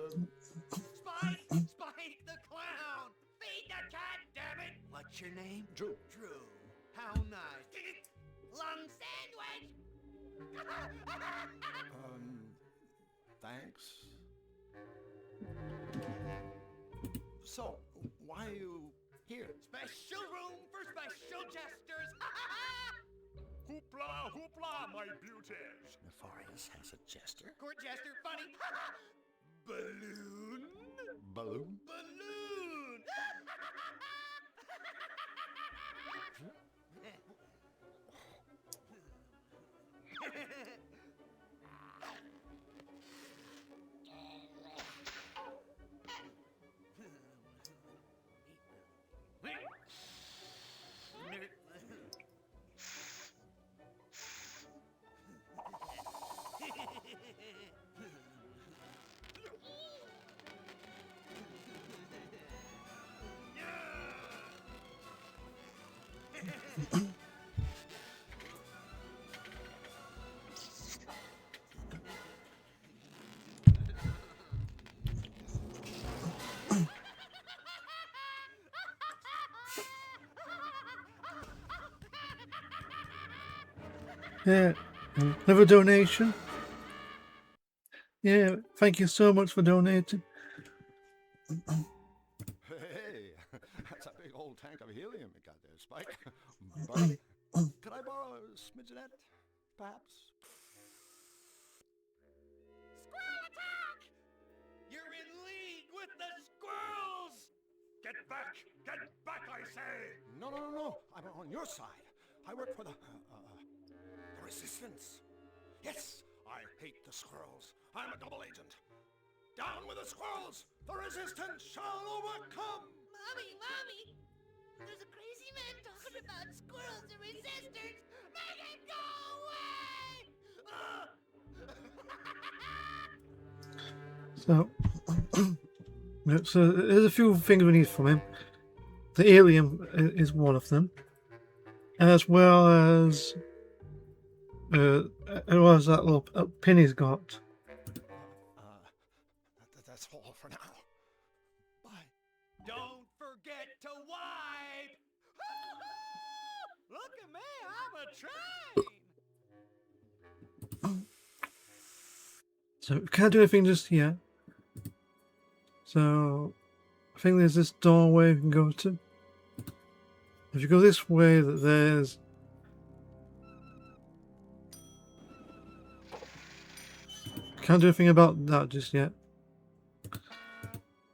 Spike! Spike the clown! Feed the cat, damn it! What's your name? Drew. Drew. How nice. Lung sandwich! Thanks. So, why are you here? Special room for special jesters! Hoopla, hoopla, my beauties! Nefarious has a jester? Court jester, funny! Balloon? Balloon? Balloon! Yeah, another donation. Yeah, thank you so much for donating. Hey, That's a big old tank of helium you got there, Spike. Buddy, could I borrow a smidgenette, perhaps? Squirrel attack! You're in league with the squirrels! Get back! Get back, I say! No. I'm on your side. I work for the resistance. Yes, I hate the squirrels. I'm a double agent. Down with the squirrels! The resistance shall overcome! Mommy! There's a crazy man talking about squirrels and resistors! Make it go away! So there's a few things we need from him. The helium is one of them, as well as that little pin he's got. That's all for now. Bye. Don't forget to wipe! Look at me, I'm a train! So we can't do anything just yet. So I think there's this doorway we can go to. If you go this way, there's can't do anything about that just yet.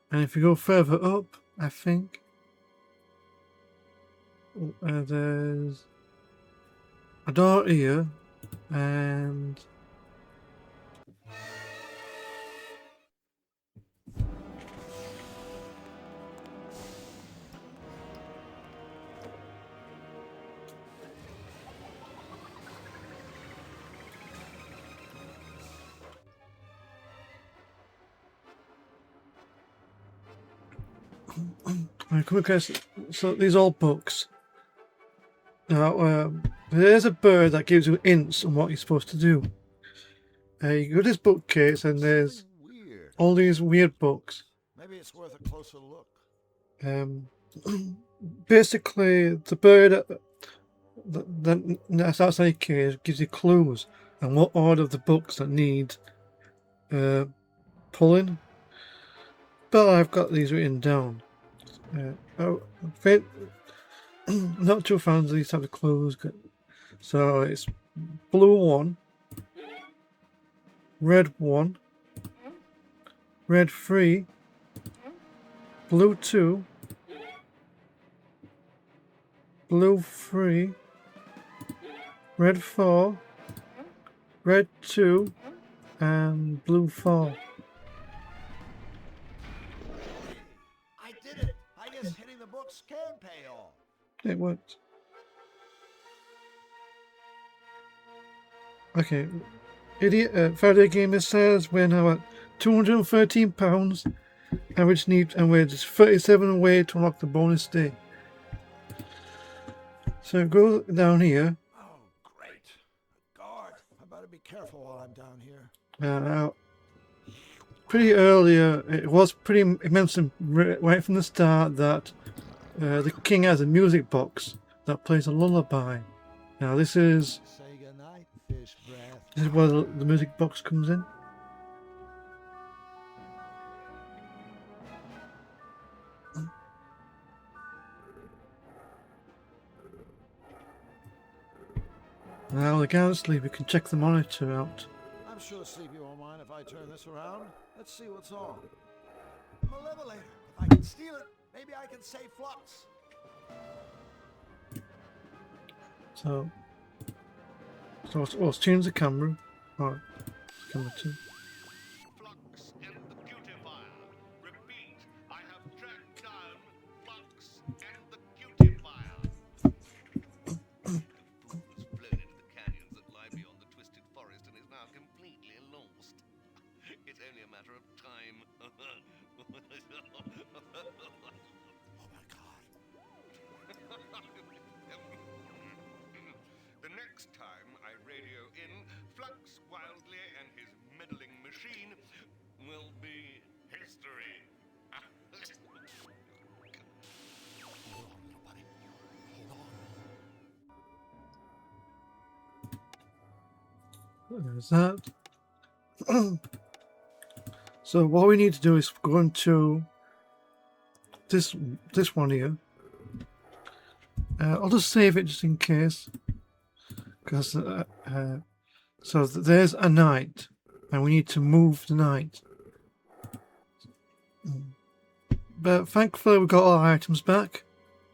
And if you go further up, I think there's a door here, and I come across so these old books. Now there's a bird that gives you hints on what you're supposed to do. You go to this bookcase and there's all these weird books. Maybe it's worth a closer look. Basically, the bird that's outside your cage gives you clues on what order of the books that need pulling. But I've got these written down. Not too fans of these type of clues. So it's blue 1, red 1, red 3, blue 2, blue 3, red 4, red 2, and blue 4. I did it! I guess hitting the books can pay off. It worked. Okay. Idiot 5DayGamers says we're now at £213. Average need, and we're just 37 away to unlock the bonus day. So go down here. Oh, great. Guard, I better be careful while I'm down here. Now, pretty earlier, it was pretty mentioned right from the start that the king has a music box that plays a lullaby. Now this is where the music box comes in. Now the guys sleep, we can check the monitor out. I'm sure Sleepy won't mind if I turn this around. Let's see what's on. Malevolator. If I can steal it, maybe I can save Flux. So let's change the camera. Alright, camera 2. Flux and the beautifier. Repeat, I have tracked down Flux and the beautifier. The fool has flown into the canyons that lie beyond the twisted forest and is now completely lost. It's only a matter of time. Oh my god. The next time I radio in, Flux Wildly and his meddling machine will be history. Hold on, little buddy. Hold on. There's that. So what we need to do is go into this one here. I'll just save it just in case. Because so there's a knight, and we need to move the knight. But thankfully we got all our items back.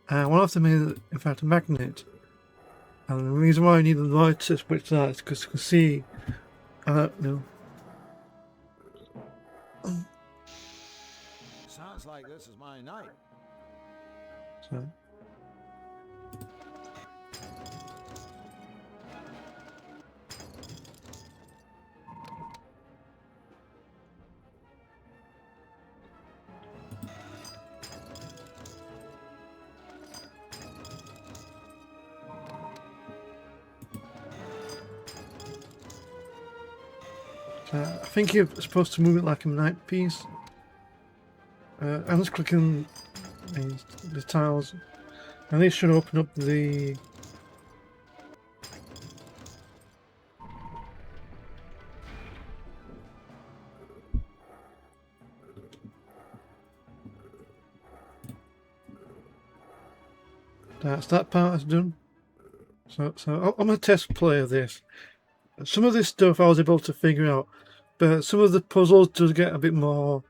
One of them is in fact a magnet. And the reason why I need the light to switch that is because you can see, I don't know. Sounds like this is my night. So. I think you're supposed to move it like a knight piece. I'm just clicking the tiles, and these should open up the. That part is done. So I'm gonna test play of this. Some of this stuff I was able to figure out, but some of the puzzles does get a bit more,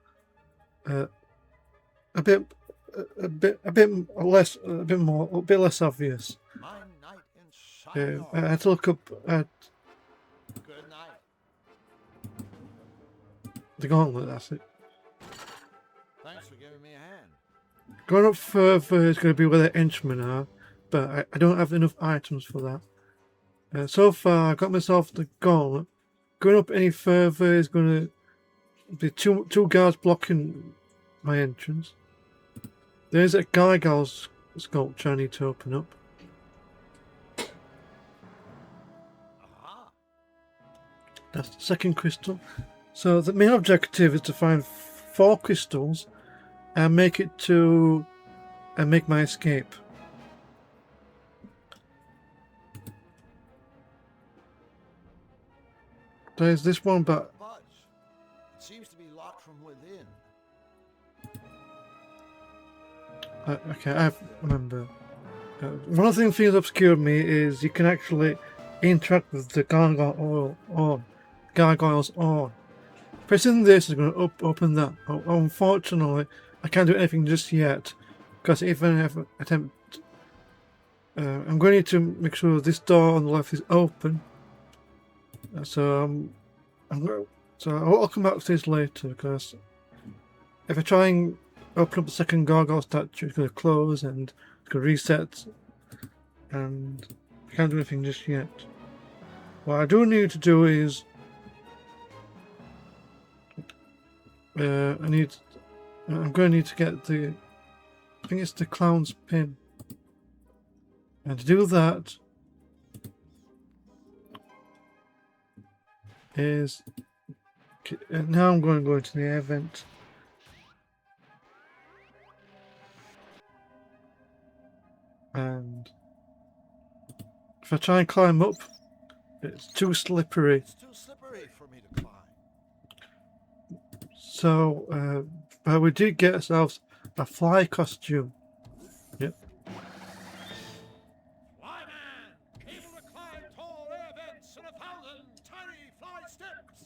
a bit less obvious. I had to look up at the gauntlet. That's it. Thanks for giving me a hand. Going up further is going to be where the henchmen are, but I don't have enough items for that. So far, I got myself the gauntlet. Going up any further is going to be two guards blocking my entrance. There's a gargoyle sculpture I need to open up. That's the second crystal. So the main objective is to find 4 crystals and make my escape. There's this one, but it seems to be locked from within. Okay, I remember. One of the things that obscured me is you can actually interact with the gargoyle's ore. Pressing this is going to open that. Unfortunately, I can't do anything just yet, because if I have attempt, I'm going to need to make sure this door on the left is open. So I'll come back to this later, because if I try and open up the second gargoyle statue, it's going to close and it's going to reset, and I can't do anything just yet. What I do need to do is I'm going to need to get I think it's the clown's pin, and to do that is now I'm going to go into the event. And if I try and climb up, it's too slippery. It's too slippery for me to climb. So, but we did get ourselves a fly costume. Yep. Able to climb tall air vents and 1,000 tiny fly steps.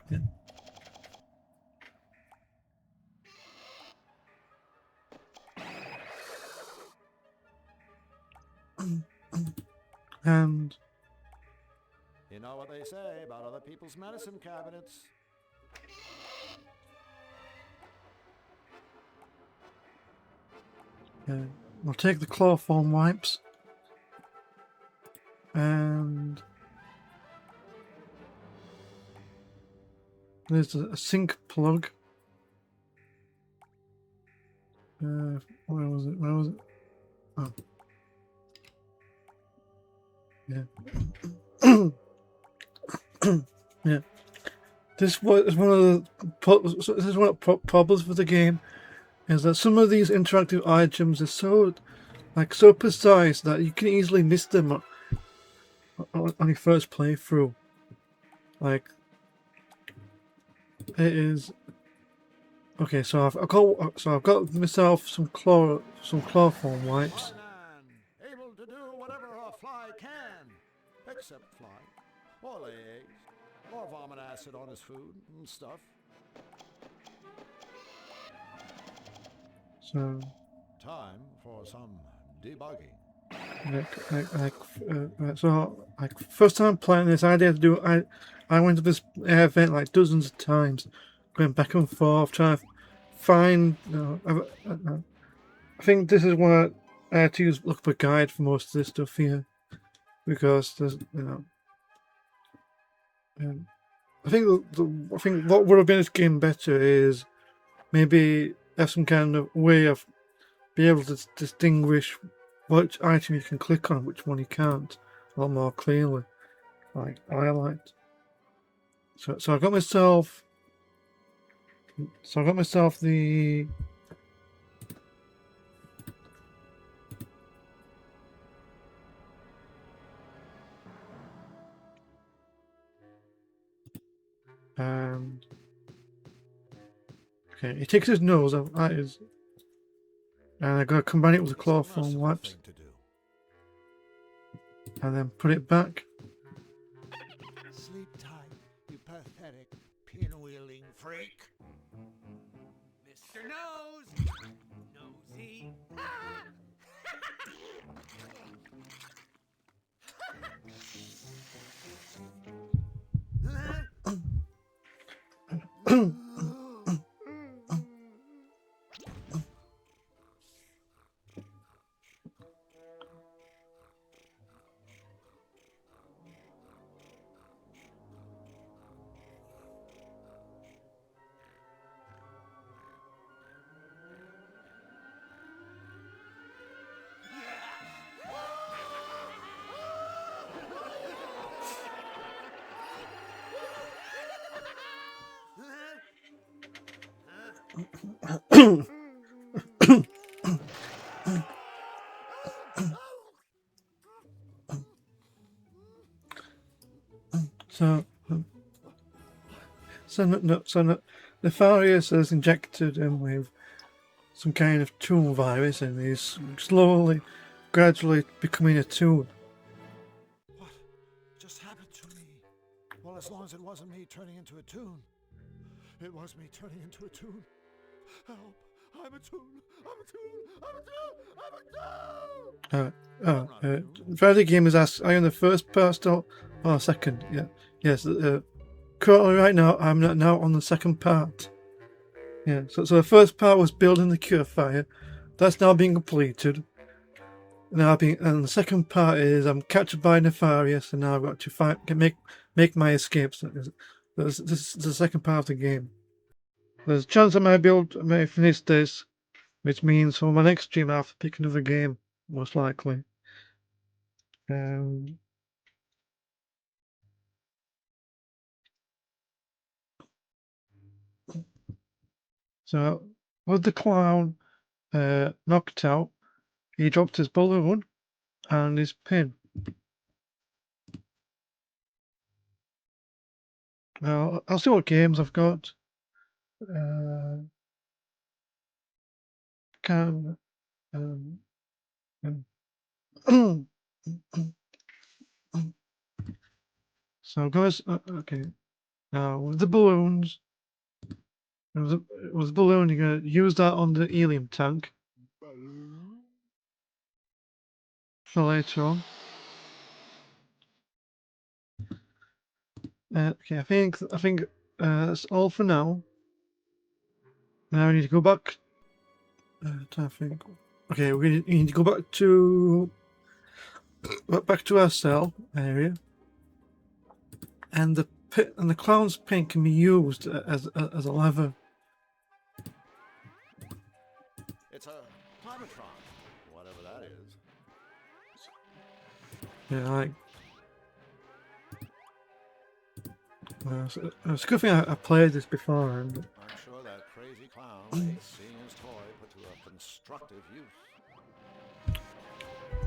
Yeah. And you know what they say about other people's medicine cabinets. We'll take the chloroform wipes, and there's a sink plug. Where was it? Where was it? Oh. Yeah. Yeah. This is one of the problems with the game, is that some of these interactive items are so precise that you can easily miss them on your first playthrough. Like, it is okay. So I've got myself some chloroform wipes. except fly, or lay eggs, or vomit acid on his food and stuff. So, Time for some debugging. first time playing this, I did do. I went to this event like dozens of times, going back and forth trying to find. I think this is why I had to look up a guide for most of this stuff here, because there's I think what would have made this game better is maybe have some kind of way of be able to distinguish which item you can click on, which one you can't, a lot more clearly, like I liked. So I got myself. So I got myself the. Okay, he takes his nose, that is, and I gotta combine it with the chloroform wipes, and then put it back. Sleep tight, you pathetic, pinwheeling freak. Mr. Nose! Nosy. So Nefarious has injected him with some kind of toon virus, and he's slowly, gradually becoming a toon. What just happened to me? Well, as long as it wasn't me turning into a toon. It was me turning into a toon. Help! I'm a toon! I'm a toon! I'm a toon! I'm a toon! 5DayGamers asks, are you on the first part or second? Yeah. Yes. Currently, right now, I'm now on the second part. Yeah. So the first part was building the cure fire. That's now being completed. And the second part is I'm captured by Nefarious, and now I've got to make my escape. So this is the second part of the game. There's a chance I may finish this, which means for my next stream I have to pick another game, most likely. So, with the clown knocked out, he dropped his balloon and his pin. Now, I'll see what games I've got. So, guys, okay. Now, with the balloons, with the balloon, you're going to use that on the helium tank for later on. Okay, I think that's all for now. Now we need to go back. I think. Okay, we need to go back to our cell area, and the clown's pin can be used as a lever. It's a climatron, whatever that is. Yeah, like. It's a good thing I played this before. I'm sure that crazy clown hates seeing his toy put to a constructive use.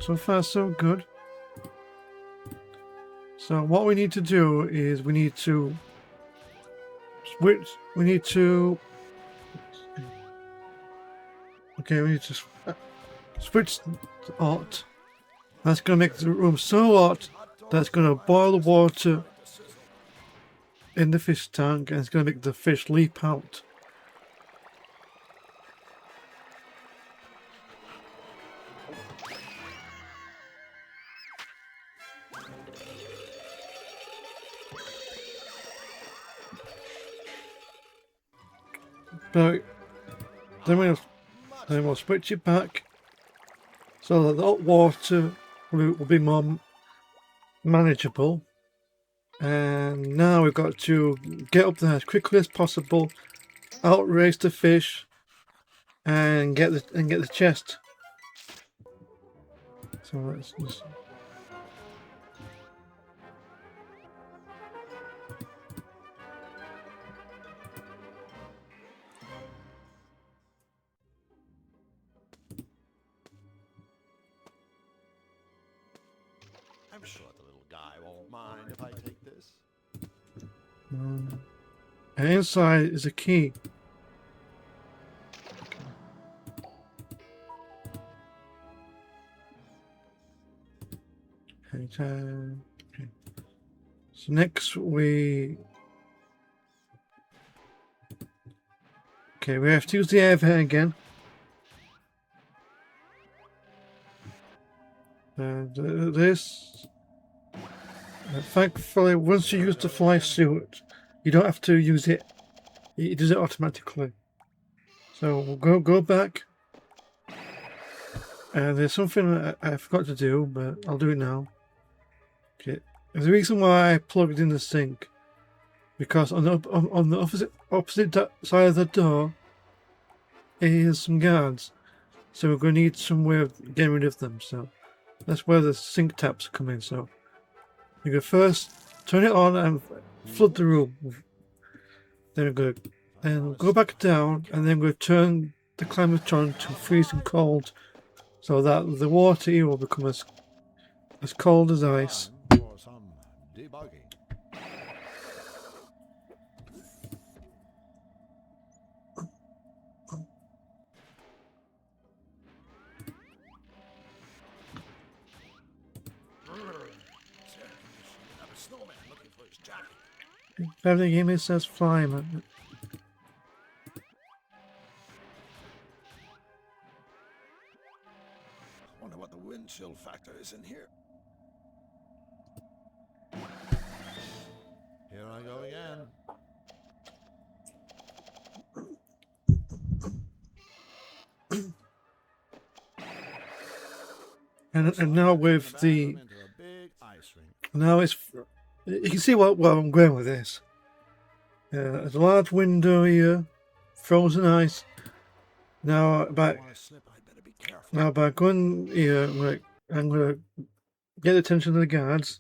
So far, so good. So what we need to do is we need to switch. We need to. Okay, we need to switch to hot. That's gonna make the room so hot that's going to boil the water in the fish tank, and it's going to make the fish leap out. But then we'll switch it back so that the hot water will be more manageable. And now we've got to get up there as quickly as possible, outrace the fish, and get the chest. So let's just. I'm sure the little guy won't mind if I take this. And inside is a key. Okay. So next we have to use the air vent again. Thankfully, once you use the fly suit, you don't have to use it. It does it automatically. So we'll go back. There's something I forgot to do, but I'll do it now. Okay. There's a reason why I plugged in the sink, because on the opposite side of the door is some guards. So we're going to need some way of getting rid of them. So that's where the sink taps come in. So you go first, turn it on and flood the room. Then we're going to go back down, and then we're going to turn the climate on to freezing cold, so that the water here will become as cold as ice. For some debugging. A snowman looking for his jacket. 5DayGamers says fly, man. Wonder what the wind chill factor is in here. Here I go again. And now with the now it's you can see where I'm going with this. There's a large window here, frozen ice. Now by going here, I'm gonna get the attention of the guards.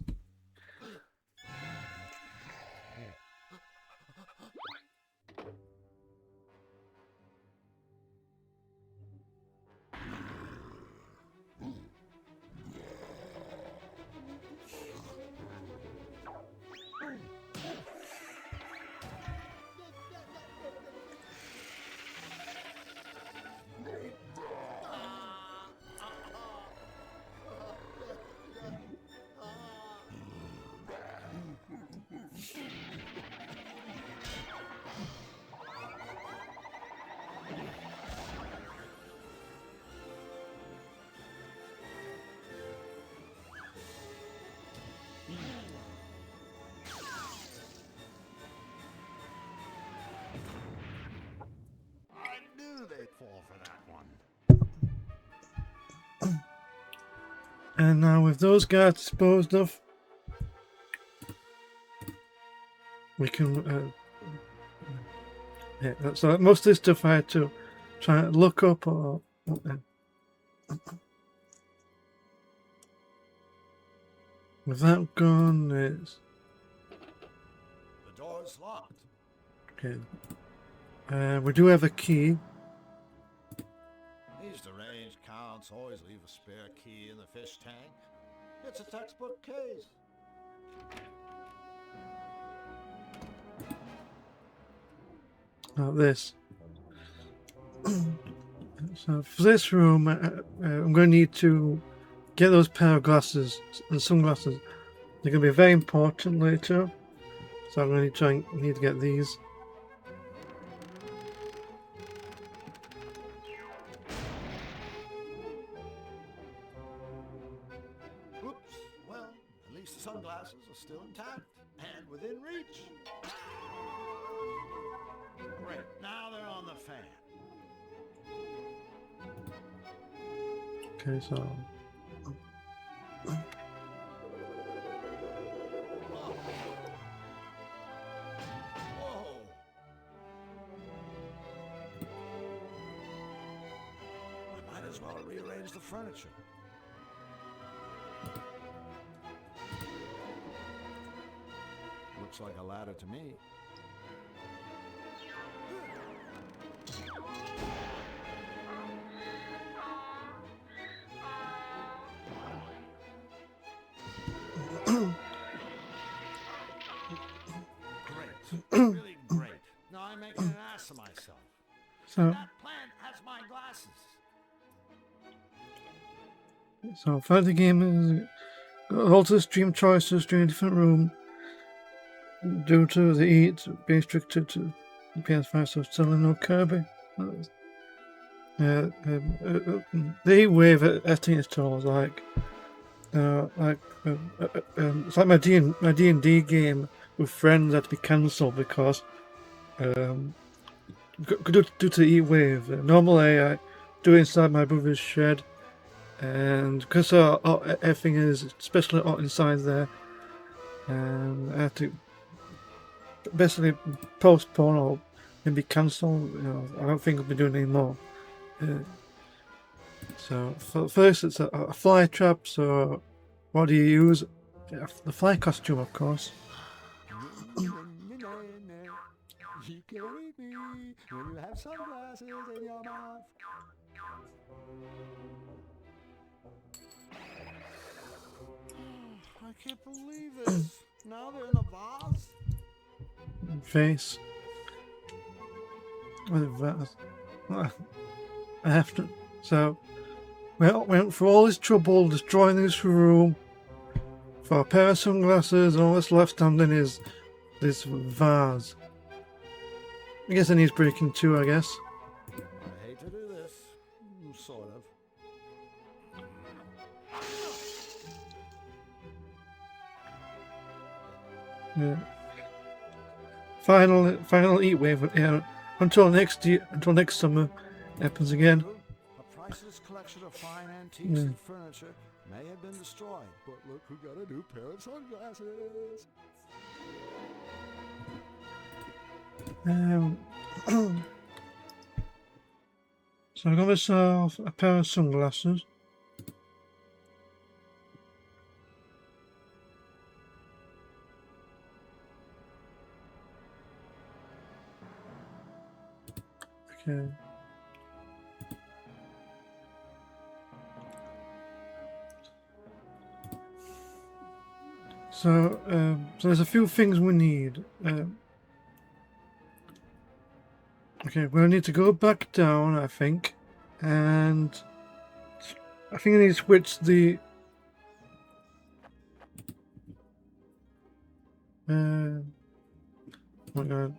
They'd fall for that one. And now with those guards disposed of, we can so most of this stuff I had to try and look up or with that gone, it's The door's locked. okay. We do have a key. These deranged counts always leave a spare key in the fish tank. It's a textbook case. Like this. So for this room, I'm going to need to get those pair of glasses and sunglasses. They're going to be very important later. So I'm going to need to get these. Oops. Well, at least the sunglasses are still intact and within reach. Great. Now they're on the fan. Okay, so... Whoa. I might as well rearrange the furniture. Looks like a ladder to me. Great. Really great. Now I'm making an ass of myself. So, That plant has my glasses. so 5DayGamers alter the stream choices during a different room due to the heat being restricted to the PS5, so still no Kirby. The heat wave at install is like it's like my D&D game with friends had to be cancelled because due to the heat wave. Normally I do it inside my brother's shed, and because everything is especially hot inside there, and I had to basically postpone or maybe cancel. I don't think I'll be doing any more. So first it's a fly trap. So what do you use? The fly costume, of course. You can eat me when you have sunglasses in your mouth. I can't believe this. Now they're in the vase. Face. I have to. So, went through all this trouble destroying this room for a pair of sunglasses, and all that's left standing is this vase. I guess it needs breaking too, I guess. I hate to do this. Sort of. Yeah. Final heat wave. Yeah. Until next summer, happens again. A priceless collection of fine antiques and furniture may have been destroyed, but look who got a new pair of sunglasses. So I got myself a pair of sunglasses. Okay. So there's a few things we need. Okay, we'll need to go back down, I think, and I think I need to switch the. Oh my god,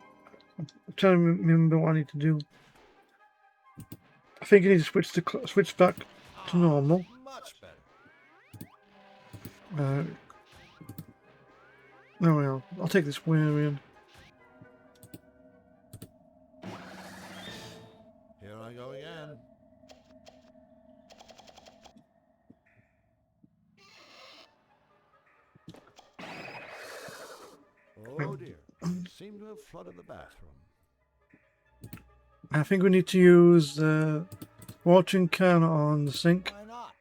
I'm trying to remember what I need to do. I think I need to switch back to normal. Much better. No, well, I'll take this wearing. Here I go again. Oh dear. Seem to have flooded the bathroom. I think we need to use the watering can on the sink. Why not?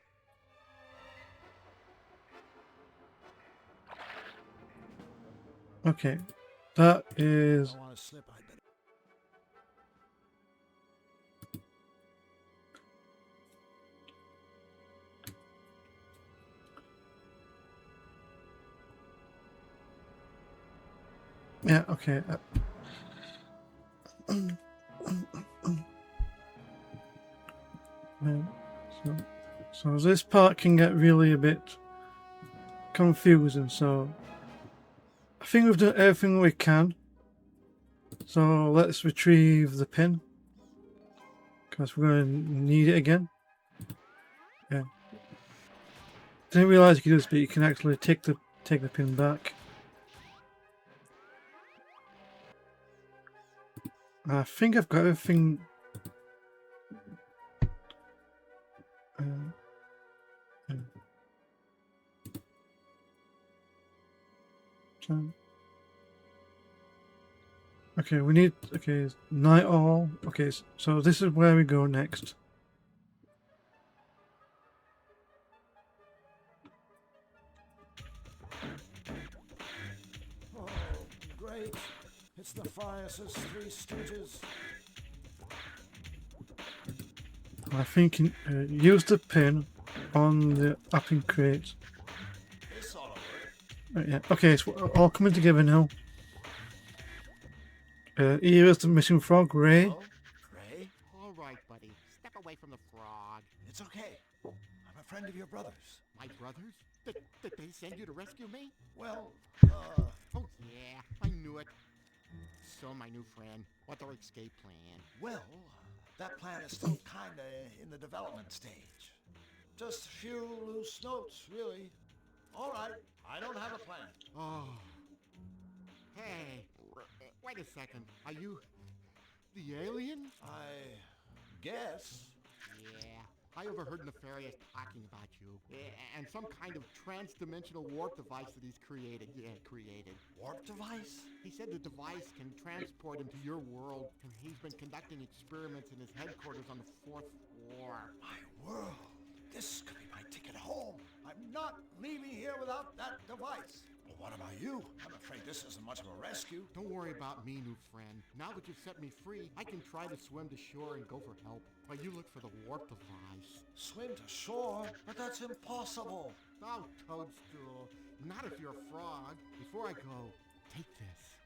Okay, that is. I want to slip. I better. Yeah, okay. So this part can get really a bit confusing. So I think we've done everything we can. So let's retrieve the pin, because we're going to need it again. Yeah. Didn't realise you could do this, but you can actually take the pin back. I think I've got everything. Okay, we need. Okay, night all. Okay, so this is where we go next. Oh, great. It's the Friars' Three Stooges. I think use the pin on the upping crate. This ought to work. Yeah. Okay, it's all coming together now. Here is the missing frog, Ray. Oh, Ray? All right, buddy. Step away from the frog. It's okay. I'm a friend of your brother's. My brothers? Did they send you to rescue me? Well, Oh, yeah. I knew it. So, my new friend, what's our escape plan? well, that plan is still kinda in the development stage. Just a few loose notes, really. All right, I don't have a plan. Oh. Hey, wait a second. Are you the alien? I guess. Yeah. I overheard Nefarious talking about you. And some kind of trans-dimensional warp device that he's created. Yeah, created. Warp device? He said the device can transport into your world, and he's been conducting experiments in his headquarters on the 4th floor. My world. This could be my ticket home. I'm not leaving here without that device. Well, what about you? I'm afraid this isn't much of a rescue. Don't worry about me, new friend. Now that you've set me free, I can try to swim to shore and go for help. While you look for the warp device. Swim to shore? But that's impossible. Oh, Toadstool. Not if you're a frog. Before I go, take this.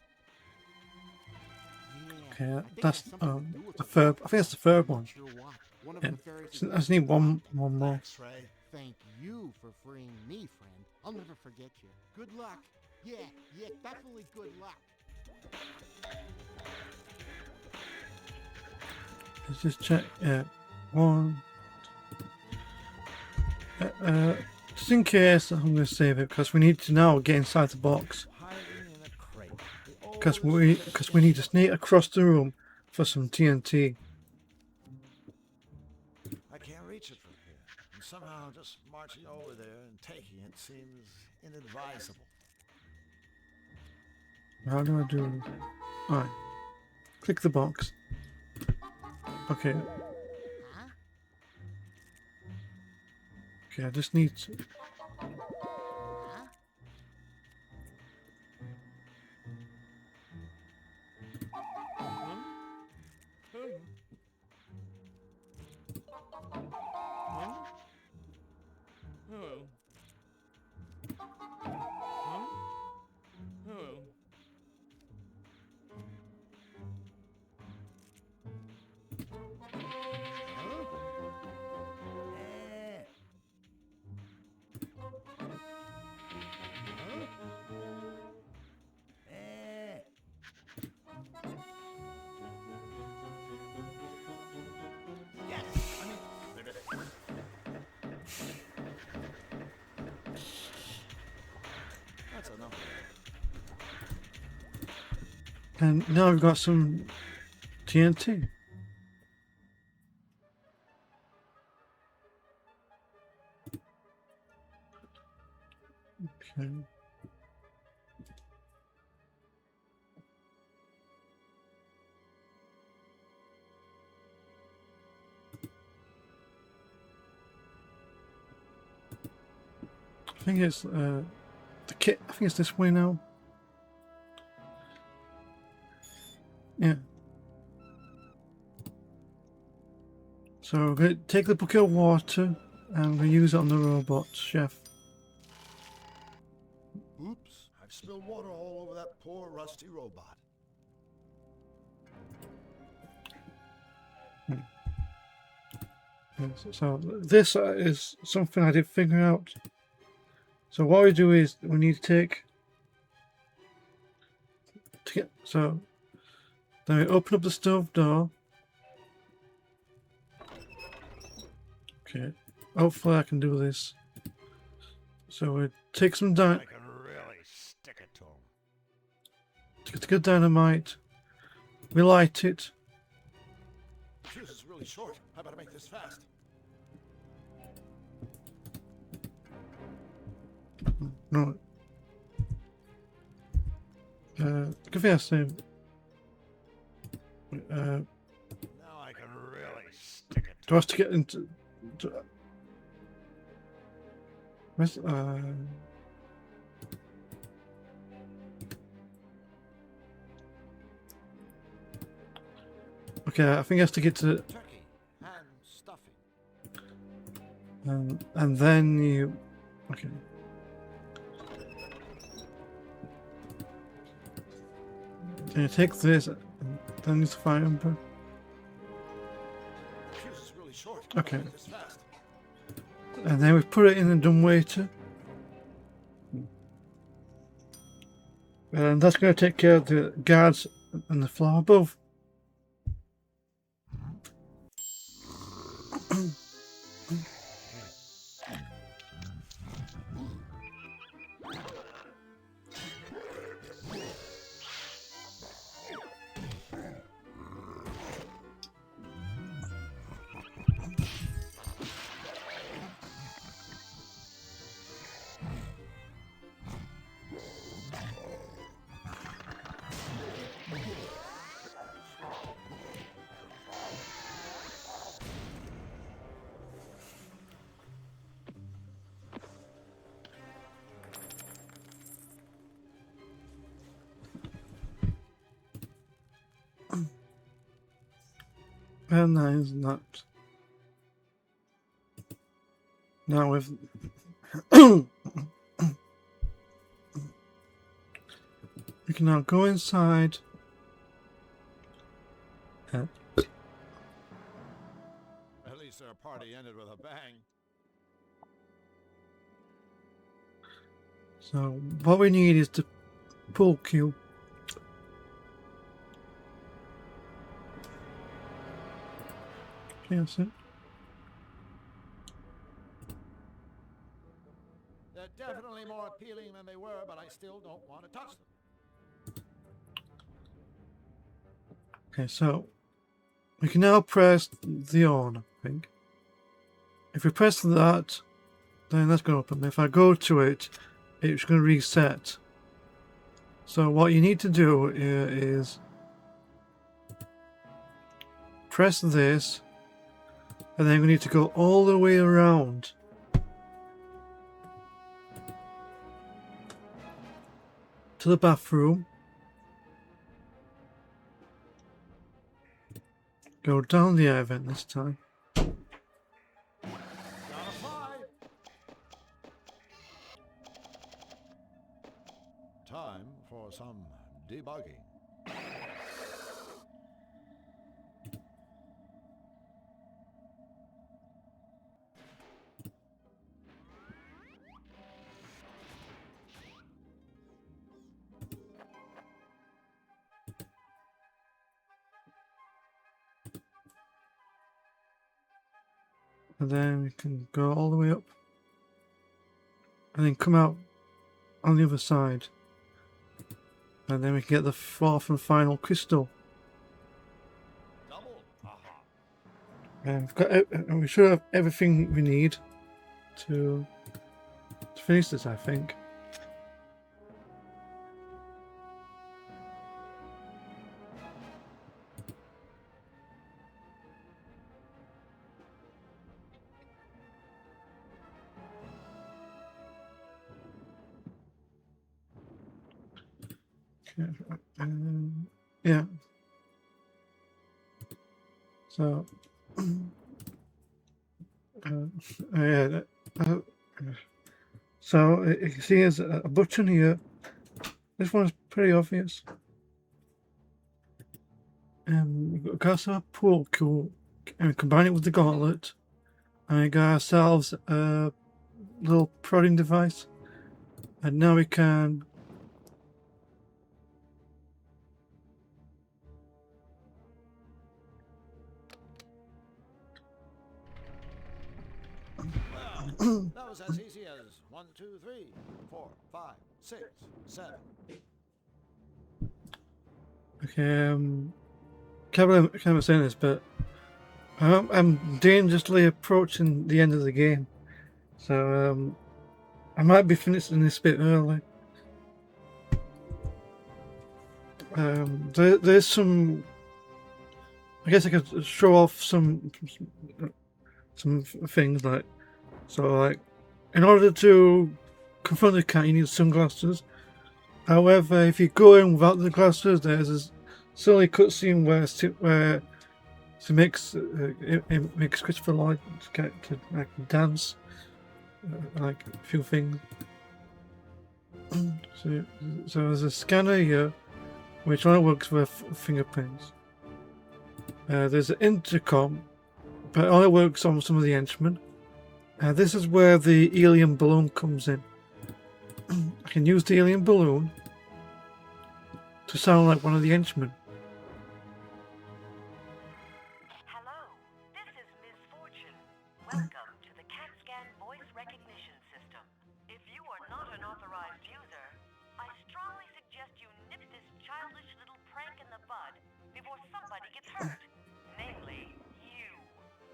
Yeah, Okay, that's the third. I think it's the third one. Sure what. One of Yeah. Nefarious' I just need one more. Thanks, Ray. Thank you for freeing me, friend. I'll never forget you. Good luck. Yeah, definitely good luck. Let's just check. Yeah, one. Just in case, I'm going to save it because we need to now get inside the box. Hiding in a crate. Because we need to sneak across the room for some TNT. I can't reach it from here. And somehow just marching over there and taking it seems inadvisable. How do I do? Alright. Click the box. Okay. Okay, I just need to... That's enough. And now we've got some TNT. Okay. I think it's the kit. I think it's this way now. Yeah. So we're going to take the bucket of water and we use it on the robot chef. Oops, I've spilled water all over that poor rusty robot. So this is something I did figure out. So what we do is we need to so then we open up the stove door. Okay, hopefully I can do this. So we take some I can really stick it to him. Take a dynamite. We light it. Fuse is really short. I better make this fast. No. Confess him. Now I can really stick it Do I have to get into? Where's, okay, I think I have to get to. turkey and stuffing. And then you. Okay. Then you take this, and then it's fine. Fuse is really short. Okay. Make this fast. And then we put it in the dumbwaiter. And that's going to take care of the guards and the floor above. And that is not. Now we've. We can now go inside. At least our party ended with a bang. So what we need is the pull cue. That's it. They're definitely more appealing than they were, but I still don't want to touch them. Okay, so we can now press the on, I think. If we press that, then that's going to open. If I go to it, it's going to reset. So what you need to do is press this, and then we need to go all the way around. To the bathroom. Go down the air vent this time. Time for some debugging. And then we can go all the way up. And then come out on the other side. And then we can get the fourth and final crystal. And we should have everything we need to finish this, I think. Yeah. So, yeah. So you can see there's a button here. This one's pretty obvious. We've got our pool cue and combine it with the gauntlet, and we got ourselves a little prodding device. And now we can. Well, that was as easy as 1, 2, 3, 4, 5, 6, 7. Okay, can't remember saying this, but I'm dangerously approaching the end of the game, so I might be finishing this bit early. There's some. I guess I could show off some things like, so like, in order to confront the cat, you need sunglasses. However, if you go in without the glasses, there's this silly cutscene where she makes it makes Christopher Lloyd get to like dance, like a few things. so there's a scanner here, which only works with fingerprints. There's an intercom, but it only works on some of the henchmen. This is where the helium balloon comes in. I can use the helium balloon to sound like one of the henchmen. Hello, this is Ms. Fortune. Welcome to the CAT scan voice recognition system. If you are not an authorized user, I strongly suggest you nip this childish little prank in the bud before somebody gets hurt. Namely, you.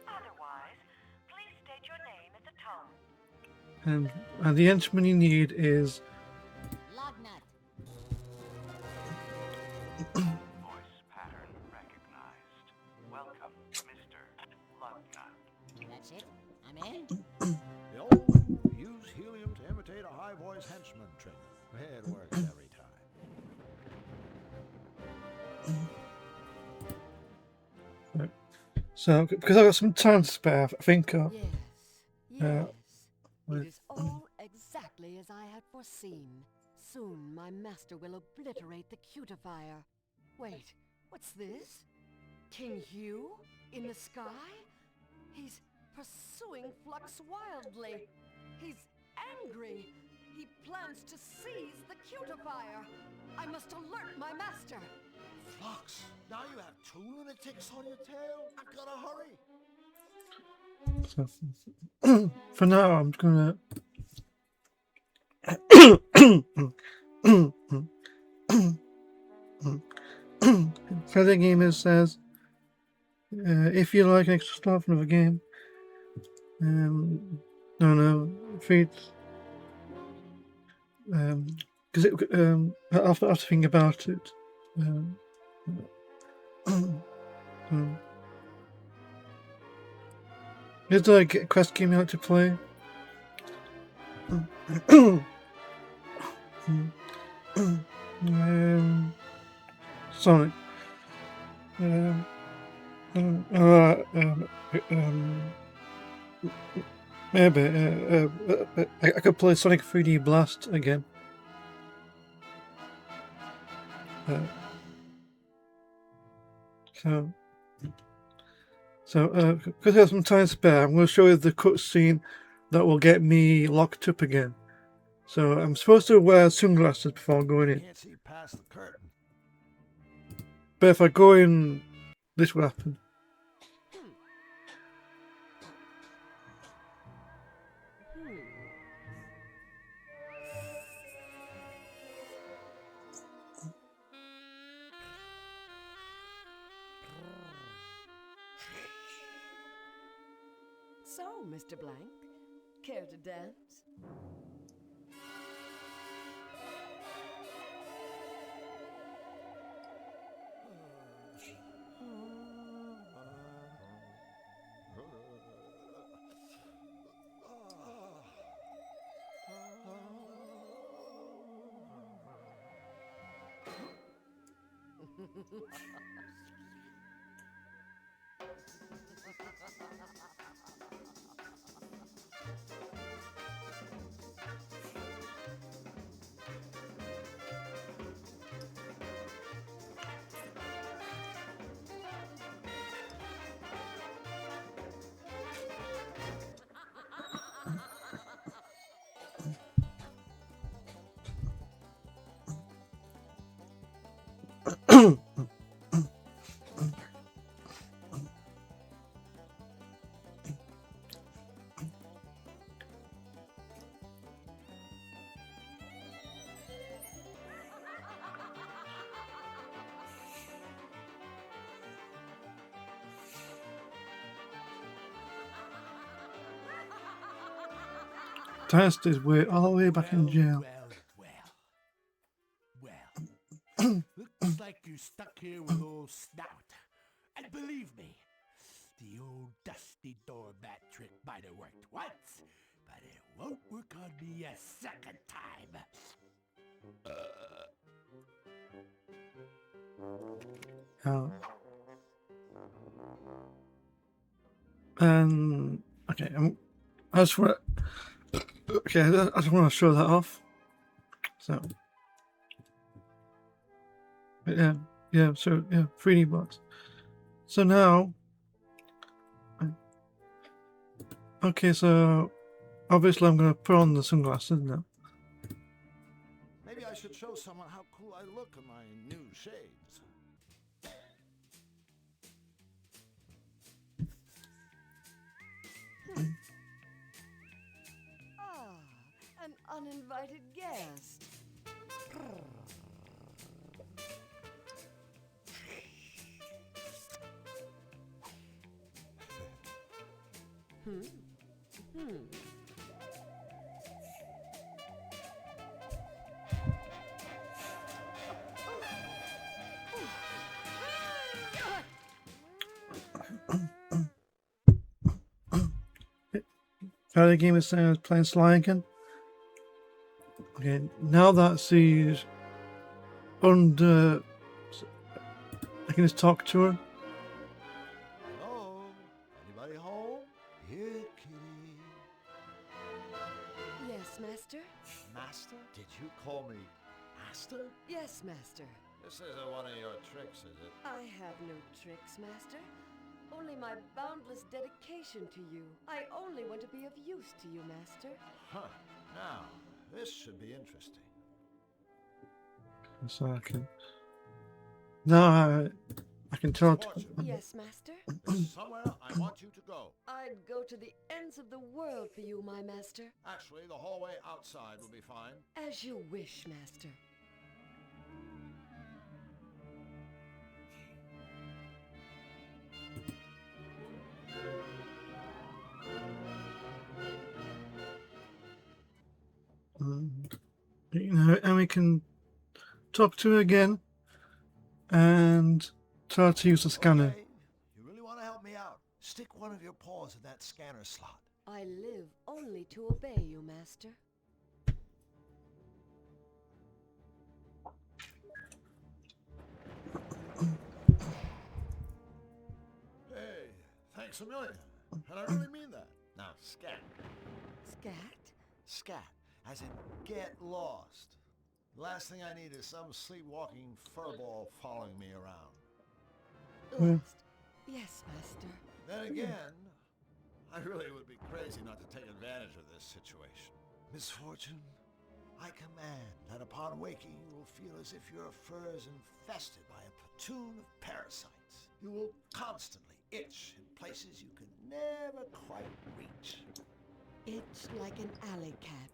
Otherwise, please state your name at the tone. And the henchman you need is Lognut. Voice pattern recognized. Welcome, Mr. Lognut. That's it? I'm in? The old use helium to imitate a high voice henchman trick. It works every time. so because I've got some time to spare. I think. Yes. It is all exactly as I had foreseen. Soon my master will obliterate the cutifier. Wait, what's this? King Hugh? In the sky? He's pursuing Flux wildly. He's angry. He plans to seize the cutifier. I must alert my master. Flux, now you have 2 lunatics on your tail. I've got to hurry. So, for now, I'm gonna. 5DayGamers says, if you like extra stuff from the game, feed. Because I have to think about it. Is there a quest game you like to play? Sonic. Maybe. I could play Sonic 3D Blast again. So, because I have some time spare, I'm going to show you the cutscene that will get me locked up again. So, I'm supposed to wear sunglasses before going in. Can't see past the curtain. But if I go in, this will happen. So, Mr. Blank, care to dance? Test his way all the way back in jail. Looks like you're stuck here with old Snout. And believe me, the old dusty doormat trick might have worked once, but it won't work on me a second time. Oh. Okay, I just want to show that off. So, yeah, so yeah, 3D box. So now, okay, so obviously I'm going to put on the sunglasses now. Maybe I should show someone how cool I look in my new shades. An uninvited guest. Friday game is playing Sly again. Okay, now that she's under, I can just talk to her. Hello? Anybody home? Here, kitty. Yes, master? Master? Did you call me Master? Yes, master. This isn't one of your tricks, is it? I have no tricks, master. Only my boundless dedication to you. I only want to be of use to you, master. Huh. Now, this should be interesting. So I can. Now I can talk to her. Yes, master? There's somewhere I want you to go. I'd go to the ends of the world for you, my master. Actually, the hallway outside will be fine. As you wish, master. You know, and we can talk to her again and try to use the scanner. Okay. You really want to help me out? Stick one of your paws in that scanner slot. I live only to obey you, master. Hey, thanks a million. And I really mean that. Now, scat. Scat? Scat, as in get lost. The last thing I need is some sleepwalking furball following me around. Lost. Yes, master. Then again, I really would be crazy not to take advantage of this situation. Misfortune, I command that upon waking you will feel as if your fur is infested by a platoon of parasites. You will constantly itch in places you can never quite reach. Itch like an alley cat.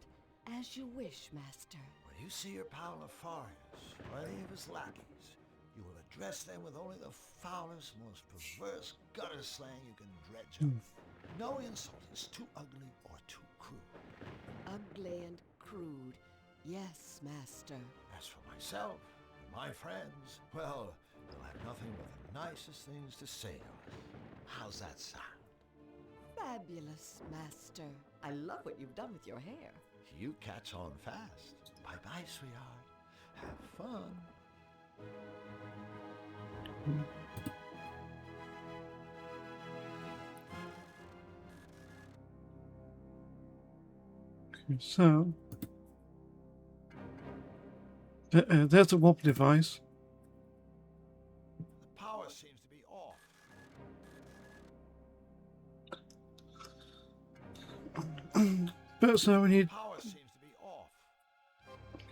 As you wish, master. When you see your pal Nefarious or any of his lackeys, you will address them with only the foulest, most perverse gutter slang you can dredge up. No insult is too ugly or too crude. Ugly and crude. Yes, master. As for myself and my friends, well, you'll have nothing but the nicest things to say to us. How's that sound? Fabulous, master. I love what you've done with your hair. You catch on fast. Bye-bye, sweetheart. Have fun. Okay, so there's the warp device. The power seems to be off. But so we need. Power seems to be off.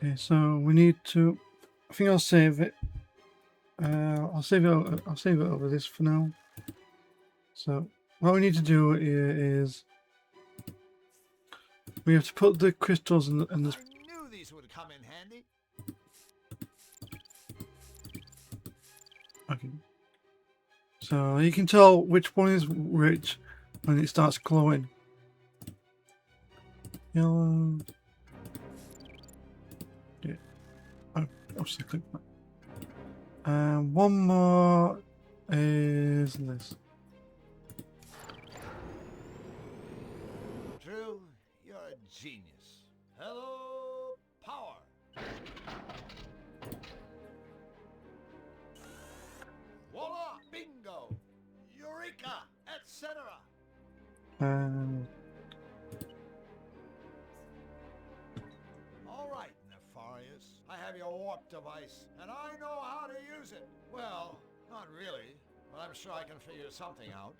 Okay, so we need to. I think I'll save it. I'll save it. I'll save it over this for now. So what we need to do here is we have to put the crystals in the. I knew these would come in handy. Okay. So you can tell which one is which when it starts glowing. Yellow. Yeah. Oh, obviously click that. And one more is this. Drew, you're a genius. Hello, power. Voila, bingo, eureka, etc. All right, Nefarious. I have your warp device, and I know how to use it. Well, not really, but I'm sure I can figure something out.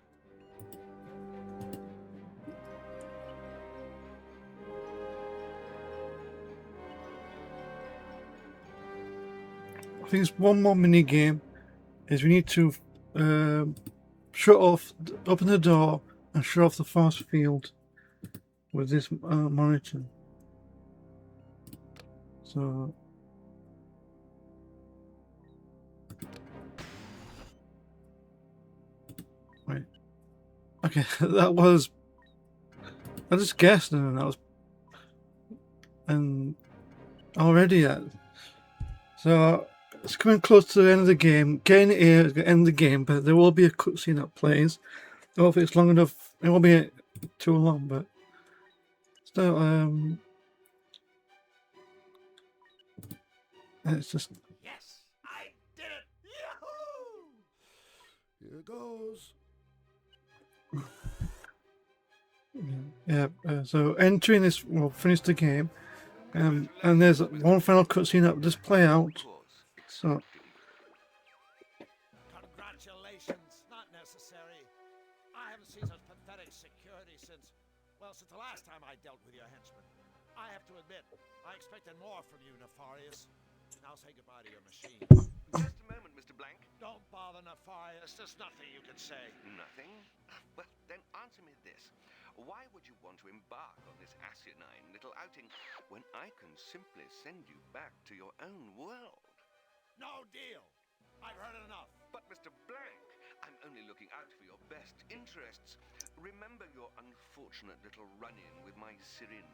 I think there's one more mini game. Is we need to shut off, open the door, and shut off the force field with this monitor. So. Right. Okay, that was. I just guessed, and that was. And already at. So it's coming close to the end of the game. Getting here is going to end the game, but there will be a cutscene that plays. I don't know if it's long enough. It won't be too long, but still, it's just. Yes, I did it! Yahoo! Here goes. Yeah, so entering this will finish the game, and there's one final cutscene that will just play out. So. Congratulations, not necessary. I haven't seen such pathetic security since the last time I dealt with your henchmen. I have to admit, I expected more from you, Nefarious. Now say goodbye to your machine. Just a moment, Mr. Blank. Don't bother, Nefarious. There's nothing you can say. Nothing? Well, then answer me this. Why would you want to embark on this asinine little outing when I can simply send you back to your own world? No deal. I've heard enough. But, Mr. Blank, I'm only looking out for your best interests. Remember your unfortunate little run-in with my syringe?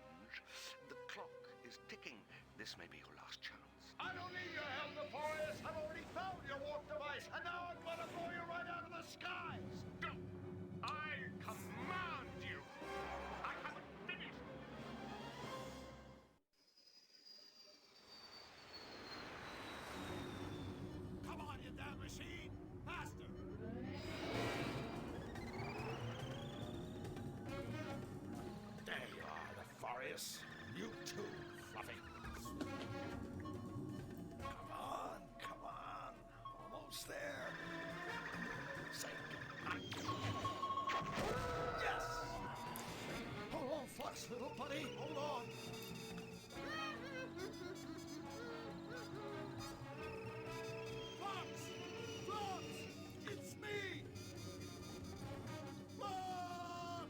The clock is ticking. This may be your last chance. I don't need your help, Nefarious. I've already found your warp device, and now I'm gonna throw you right out of the skies. Go! I command you! I haven't finished! Come on, you damn machine! Faster! There you are, Nefarious. You too, Fluffy. Come on. Almost there. Say goodnight. Yes! Hold on, Flux, little buddy. Hold on. Flux! Flux! It's me! Flux!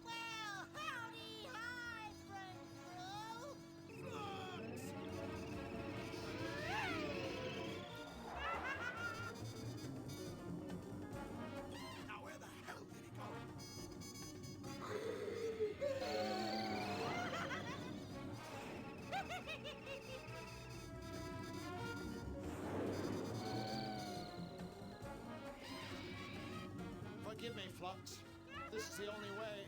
Well, howdy, hi, friend Drew. Now where the hell did he go? Forgive me, Flux. This is the only way.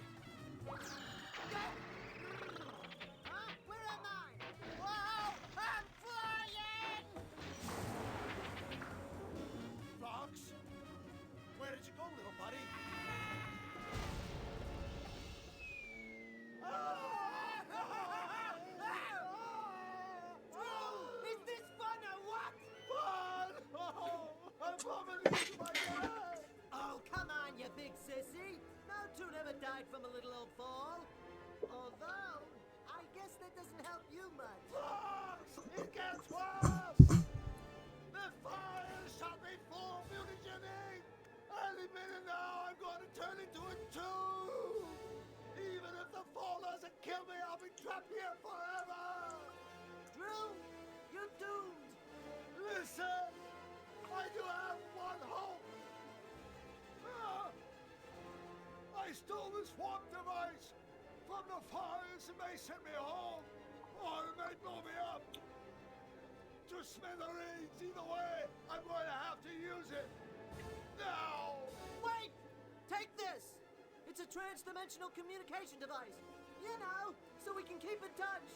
Huh? Where am I? Whoa! I'm flying! Flux? Where did you go, little buddy? Drew, is this fun or what? Fun! Oh, I'm bumping into my dad! Oh, come on, you big sissy. No two never died from a little old fall. Although, I guess that doesn't help you much. Flux! It gets worse! The fire shot me full of mutagenic! Any minute now, I'm going to turn into a tube! Even if the fall doesn't kill me, I'll be trapped here forever! Drew, you're doomed. Listen! I do have one hope! I stole this warp device from the fire This may send me home, or it may blow me up. To smithereens, either way, I'm going to have to use it. Now! Wait! Take this! It's a trans-dimensional communication device. You know, so we can keep in touch.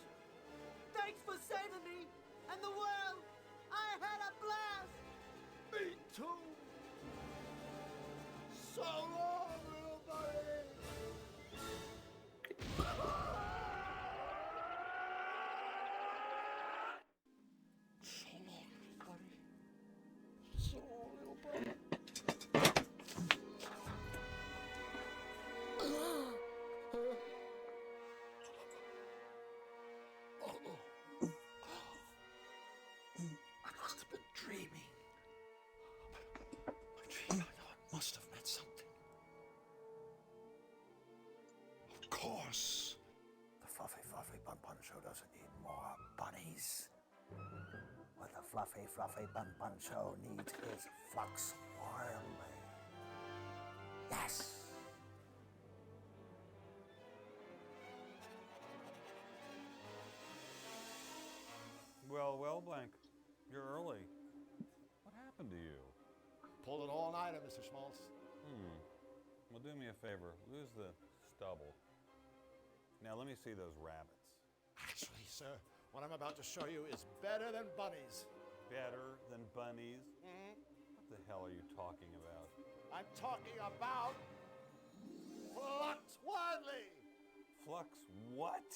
Thanks for saving me and the world. I had a blast. Me too. So long, little buddy. So long, little buddy. So long, little buddy. I must have been dreaming. My dream must have meant something. Of course. The Fluffy Bun Bun Show doesn't need more bunnies. What the Fluffy Bun Bun Show needs is Flux Wildly. Yes! Well, Blank. You're early. What happened to you? Pulled an all-nighter, Mr. Schmaltz. Well, do me a favor. Lose the stubble. Now, let me see those rabbits. Actually, sir, what I'm about to show you is better than bunnies. Better than bunnies? What the hell are you talking about? I'm talking about Flux Wildly. Flux what?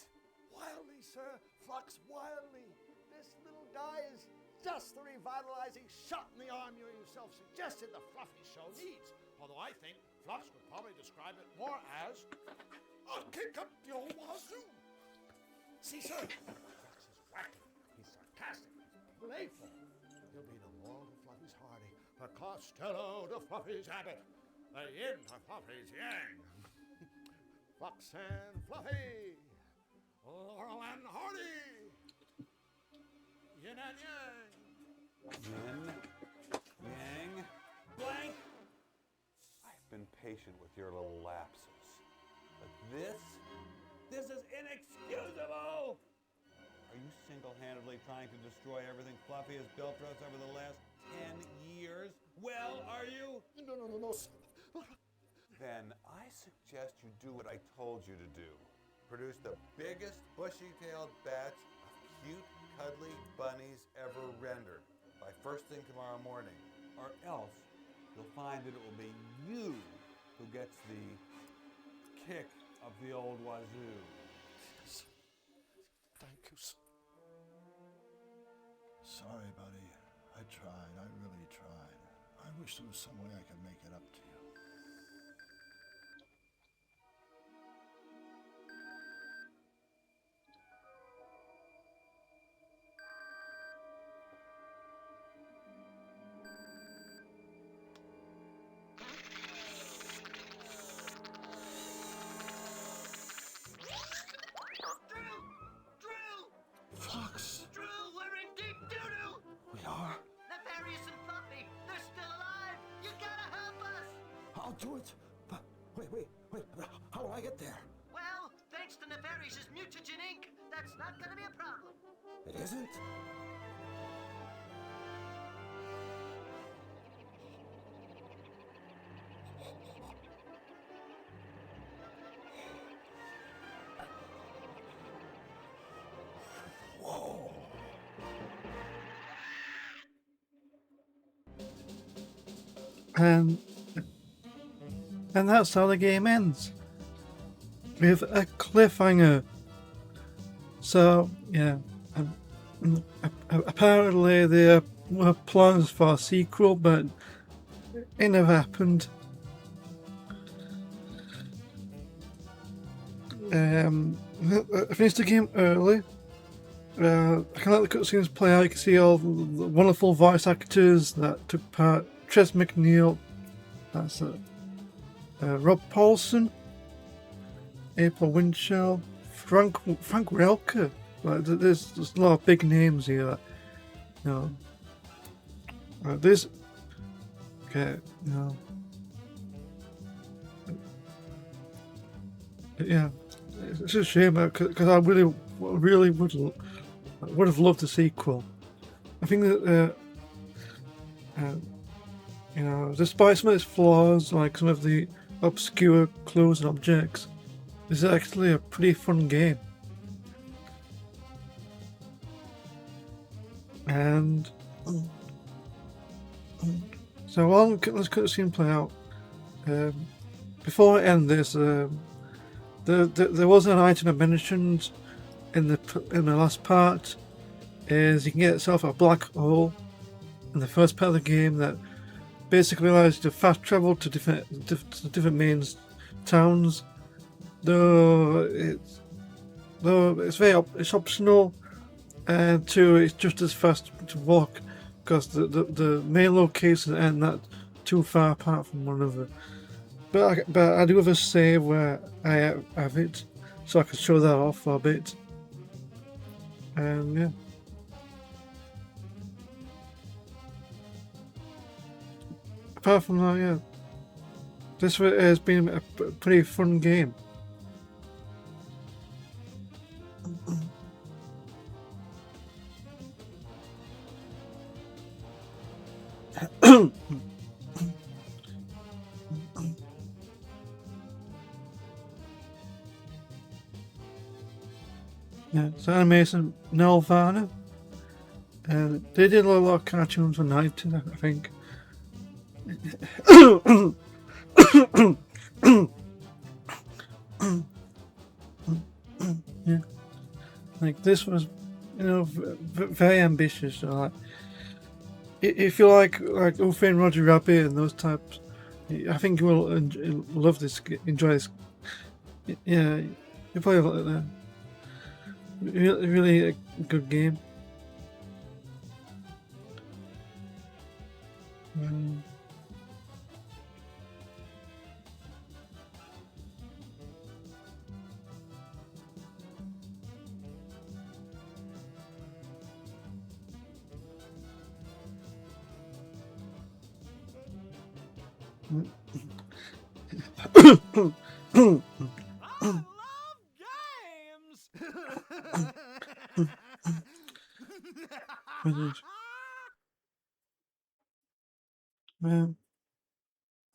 Wildly, sir. Flux Wildly. This little guy is just the revitalizing shot in the arm you yourself suggested the Fluffy Show needs. Although I think Flux would probably describe it more as a kick up the old wazoo. See, sir, Flux is wacky, he's sarcastic, he's playful. He'll be the moral to Fluffy's Hardy, the Costello to Fluffy's Abbott, the yin to Fluffy's yang. Flux and Fluffy, Laurel and Hardy, yin and yang. Yin, yang, blank. I've been patient with your little lapses, but this is inexcusable! Are you single-handedly trying to destroy everything Fluffy has built for us over the last 10 years? Well, are you? No, sir. Then I suggest you do what I told you to do. Produce the biggest bushy-tailed batch of cute, cuddly bunnies ever rendered by first thing tomorrow morning. Or else you'll find that it will be you who gets the kick of the old wazoo. Yes. Thank you, sir. Sorry, buddy. I tried. I really tried. I wish there was some way I could make it up to you. Flux. Drew, we're in deep doo-doo. We are? Nefarious and Fluffy, they're still alive. You gotta help us. I'll do it. But wait. How do I get there? Well, thanks to Nefarious's mutagen ink, that's not gonna be a problem. It isn't? Whoa. And that's how the game ends, with a cliffhanger. So yeah, apparently there were plans for a sequel, but it never happened. I finished the game early. I can let the cutscenes play out. You can see all the wonderful voice actors that took part. Tress McNeil, that's Rob Paulson, April Winchell, Frank Relke. Like, there's a lot of big names here. You know, this. Okay, yeah. it's a shame because I really would have loved a sequel. I think that you know, despite some of its flaws, like some of the obscure clues and objects, this is actually a pretty fun game. And so let's cut the scene play out. Before I end this, there was an item I mentioned in the last part. Is you can get yourself a black hole in the first part of the game that basically allows you to fast travel to different main towns. Though it's optional, and two, it's just as fast to walk because the main locations aren't that too far apart from one another. But I do have a save where I have it, so I can show that off for a bit. And yeah. Apart from that, yeah, this has been a pretty fun game. Yeah, it's animation Lavender, and they did a lot of cartoons for 90s, I think. Yeah, like this was, you know, very ambitious. So like, if you like Uwe and Roger Rabbit and those types, I think you will love this, enjoy this. Yeah, you probably like that. Really a good game.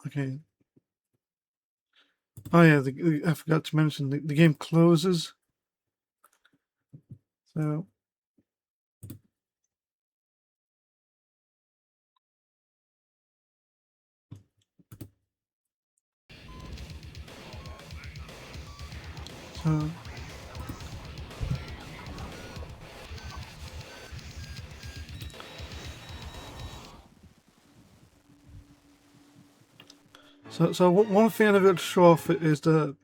Okay. Oh yeah, I forgot to mention the game closes. So So one thing I've got to show off is the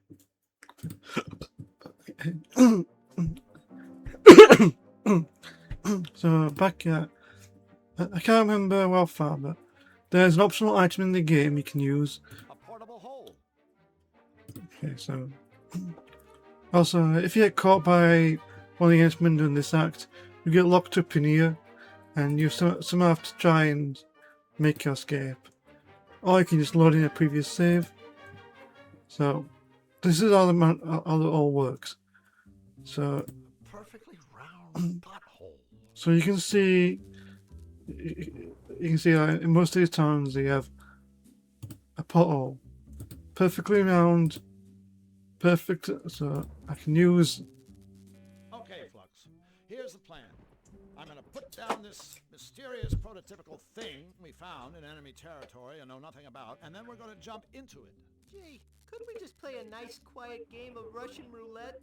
so back here, I can't remember how far, but there's an optional item in the game you can use. A portable hole. Okay, so also if you get caught by one of the henchmen doing this act, you get locked up in here, and you somehow have to try and make your escape. Or you can just load in a previous save. So this is how it all works. So Perfectly round butthole. So you can see in most of these towns they have a pothole, perfectly round, perfect. So I can use. Okay, Flux. Here's the plan. I'm gonna put down this mysterious prototypical thing we found in enemy territory and know nothing about, and then we're gonna jump into it. Gee, couldn't we just play a nice, quiet game of Russian roulette?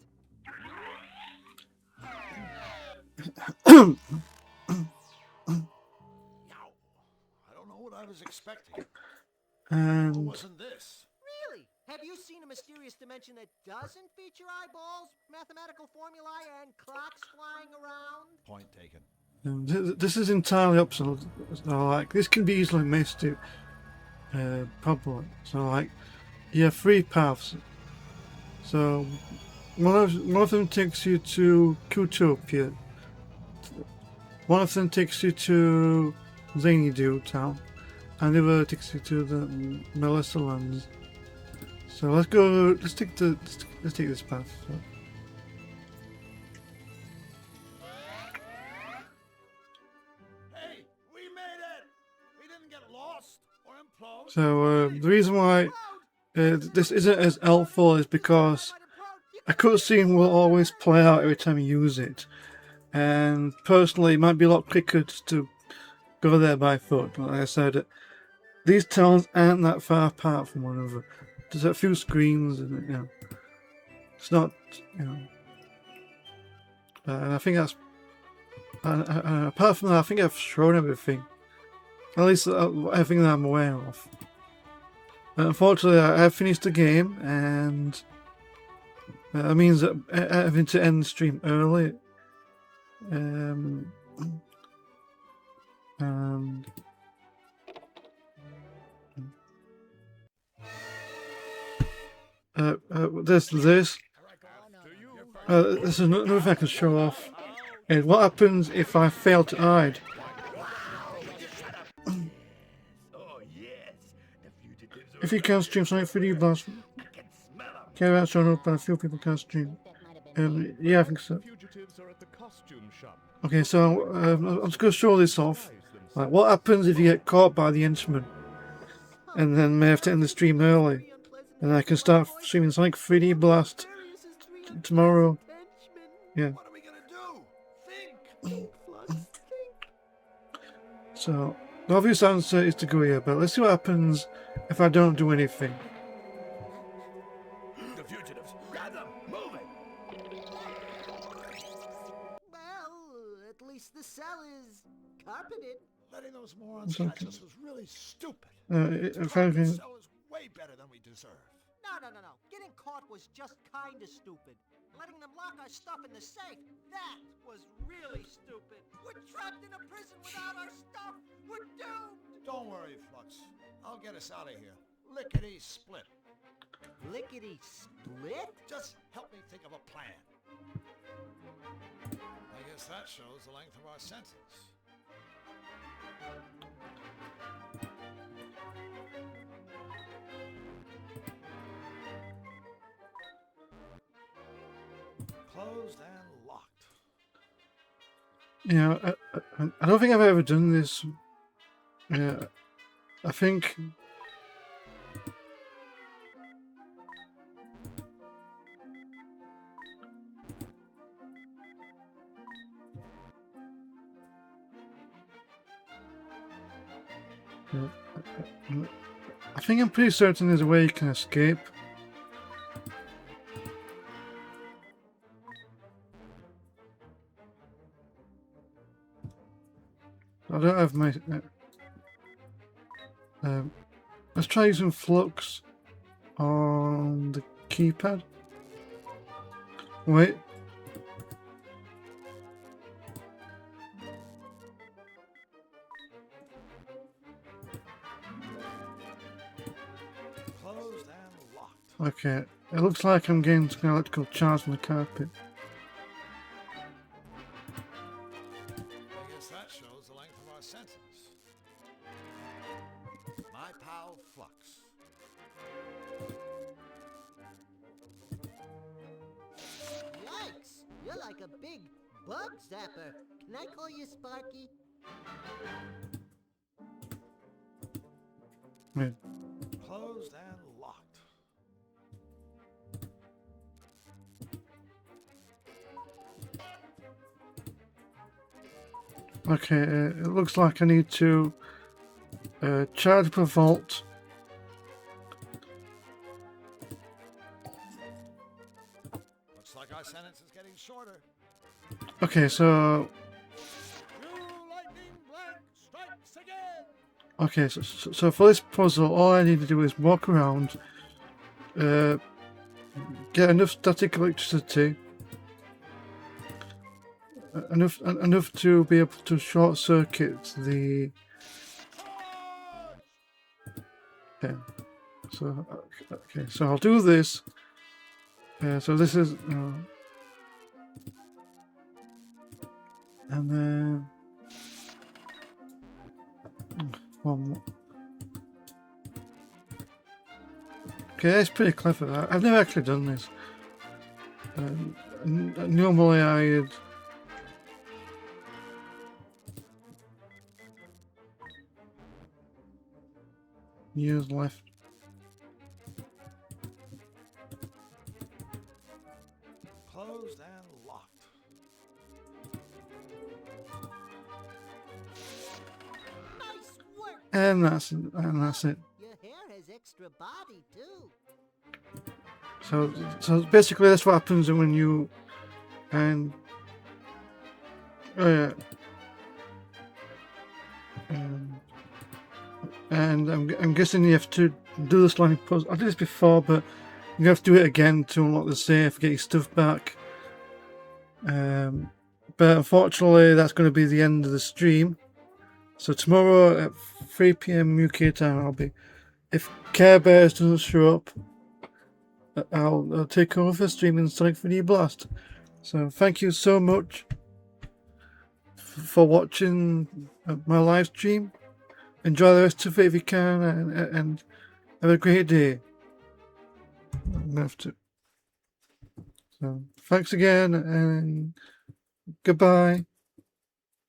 Yow. I don't know what I was expecting. And What wasn't this? Really? Have you seen a mysterious dimension that doesn't feature eyeballs, mathematical formulae, and clocks flying around? Point taken. This is entirely optional. So like this can be easily missed to probably. So like you have 3 paths. So one of them takes you to Utopia. One of them takes you to Xanadu town, and the other takes you to the Melissa lands. So let's go. Let's take this path. So. So the reason why this isn't as helpful is because a cutscene will always play out every time you use it, and personally, it might be a lot quicker to go there by foot. But like I said, these towns aren't that far apart from one another. There's a few screens, and you know, it's not, you know. And I think that's. Apart from that, I think I've shown everything. At least everything that I'm aware of. Unfortunately, I have finished the game, and that means that having to end the stream early. And there's this. This is another thing I can show off. And what happens if I fail to hide? If you can't stream Sonic 3D Blast, carry out showing up, and a few people can't stream. Yeah, I think so. Okay, so I'm just going to show this off. Like, what happens if you get caught by the henchman? And then may have to end the stream early. And I can start streaming Sonic 3D Blast tomorrow. Yeah. So, the obvious answer is to go here, but let's see what happens if I don't do anything. The fugitives! Grab them! Move it! Well, at least the cell is carpeted. Letting those morons Okay. catch us was really stupid. If anything, Cell is way better than we deserve. No. Getting caught was just kinda stupid. Letting them lock our stuff in the safe, that was really stupid. We're trapped in a prison without our stuff. We're doomed. Don't worry, Flux. I'll get us out of here. Lickety split. Lickety split? Just help me think of a plan. I guess that shows the length of our sentence. Closed and locked. yeah, I don't think I've ever done this. Yeah, I think. I think I'm pretty certain there's a way you can escape. I don't have my. Let's try using Flux on the keypad. Wait. Closed and locked. Okay, it looks like I'm getting some electrical charge on the carpet. I guess that shows the length of our sentence. My pal Flux. Yikes! You're like a big bug zapper. Can I call you Sparky? Wait. Closed and locked. Okay, it looks like I need to charge up a vault. Looks like our sentence is getting shorter. Okay, so Lightning Black strikes again. okay, so for this puzzle, all I need to do is walk around, get enough static electricity, enough to be able to short circuit the. Okay, so I'll do this. So this is, and then one more. Okay, that's pretty clever. I've never actually done this. Normally I'd. years left. Closed and locked. Nice work. And that's it. Your hair has extra body too. So basically that's what happens when you and and I'm guessing you have to do the sliding puzzle. I did this before, but you have to do it again to unlock the safe, get your stuff back. But unfortunately, that's going to be the end of the stream. So tomorrow at 3 PM UK time, I'll be. If Care Bears doesn't show up, I'll take over for streaming Sonic 3D Blast. So thank you so much for watching my live stream. Enjoy the rest of it if you can, and have a great day. I'm gonna have to. So thanks again, and goodbye.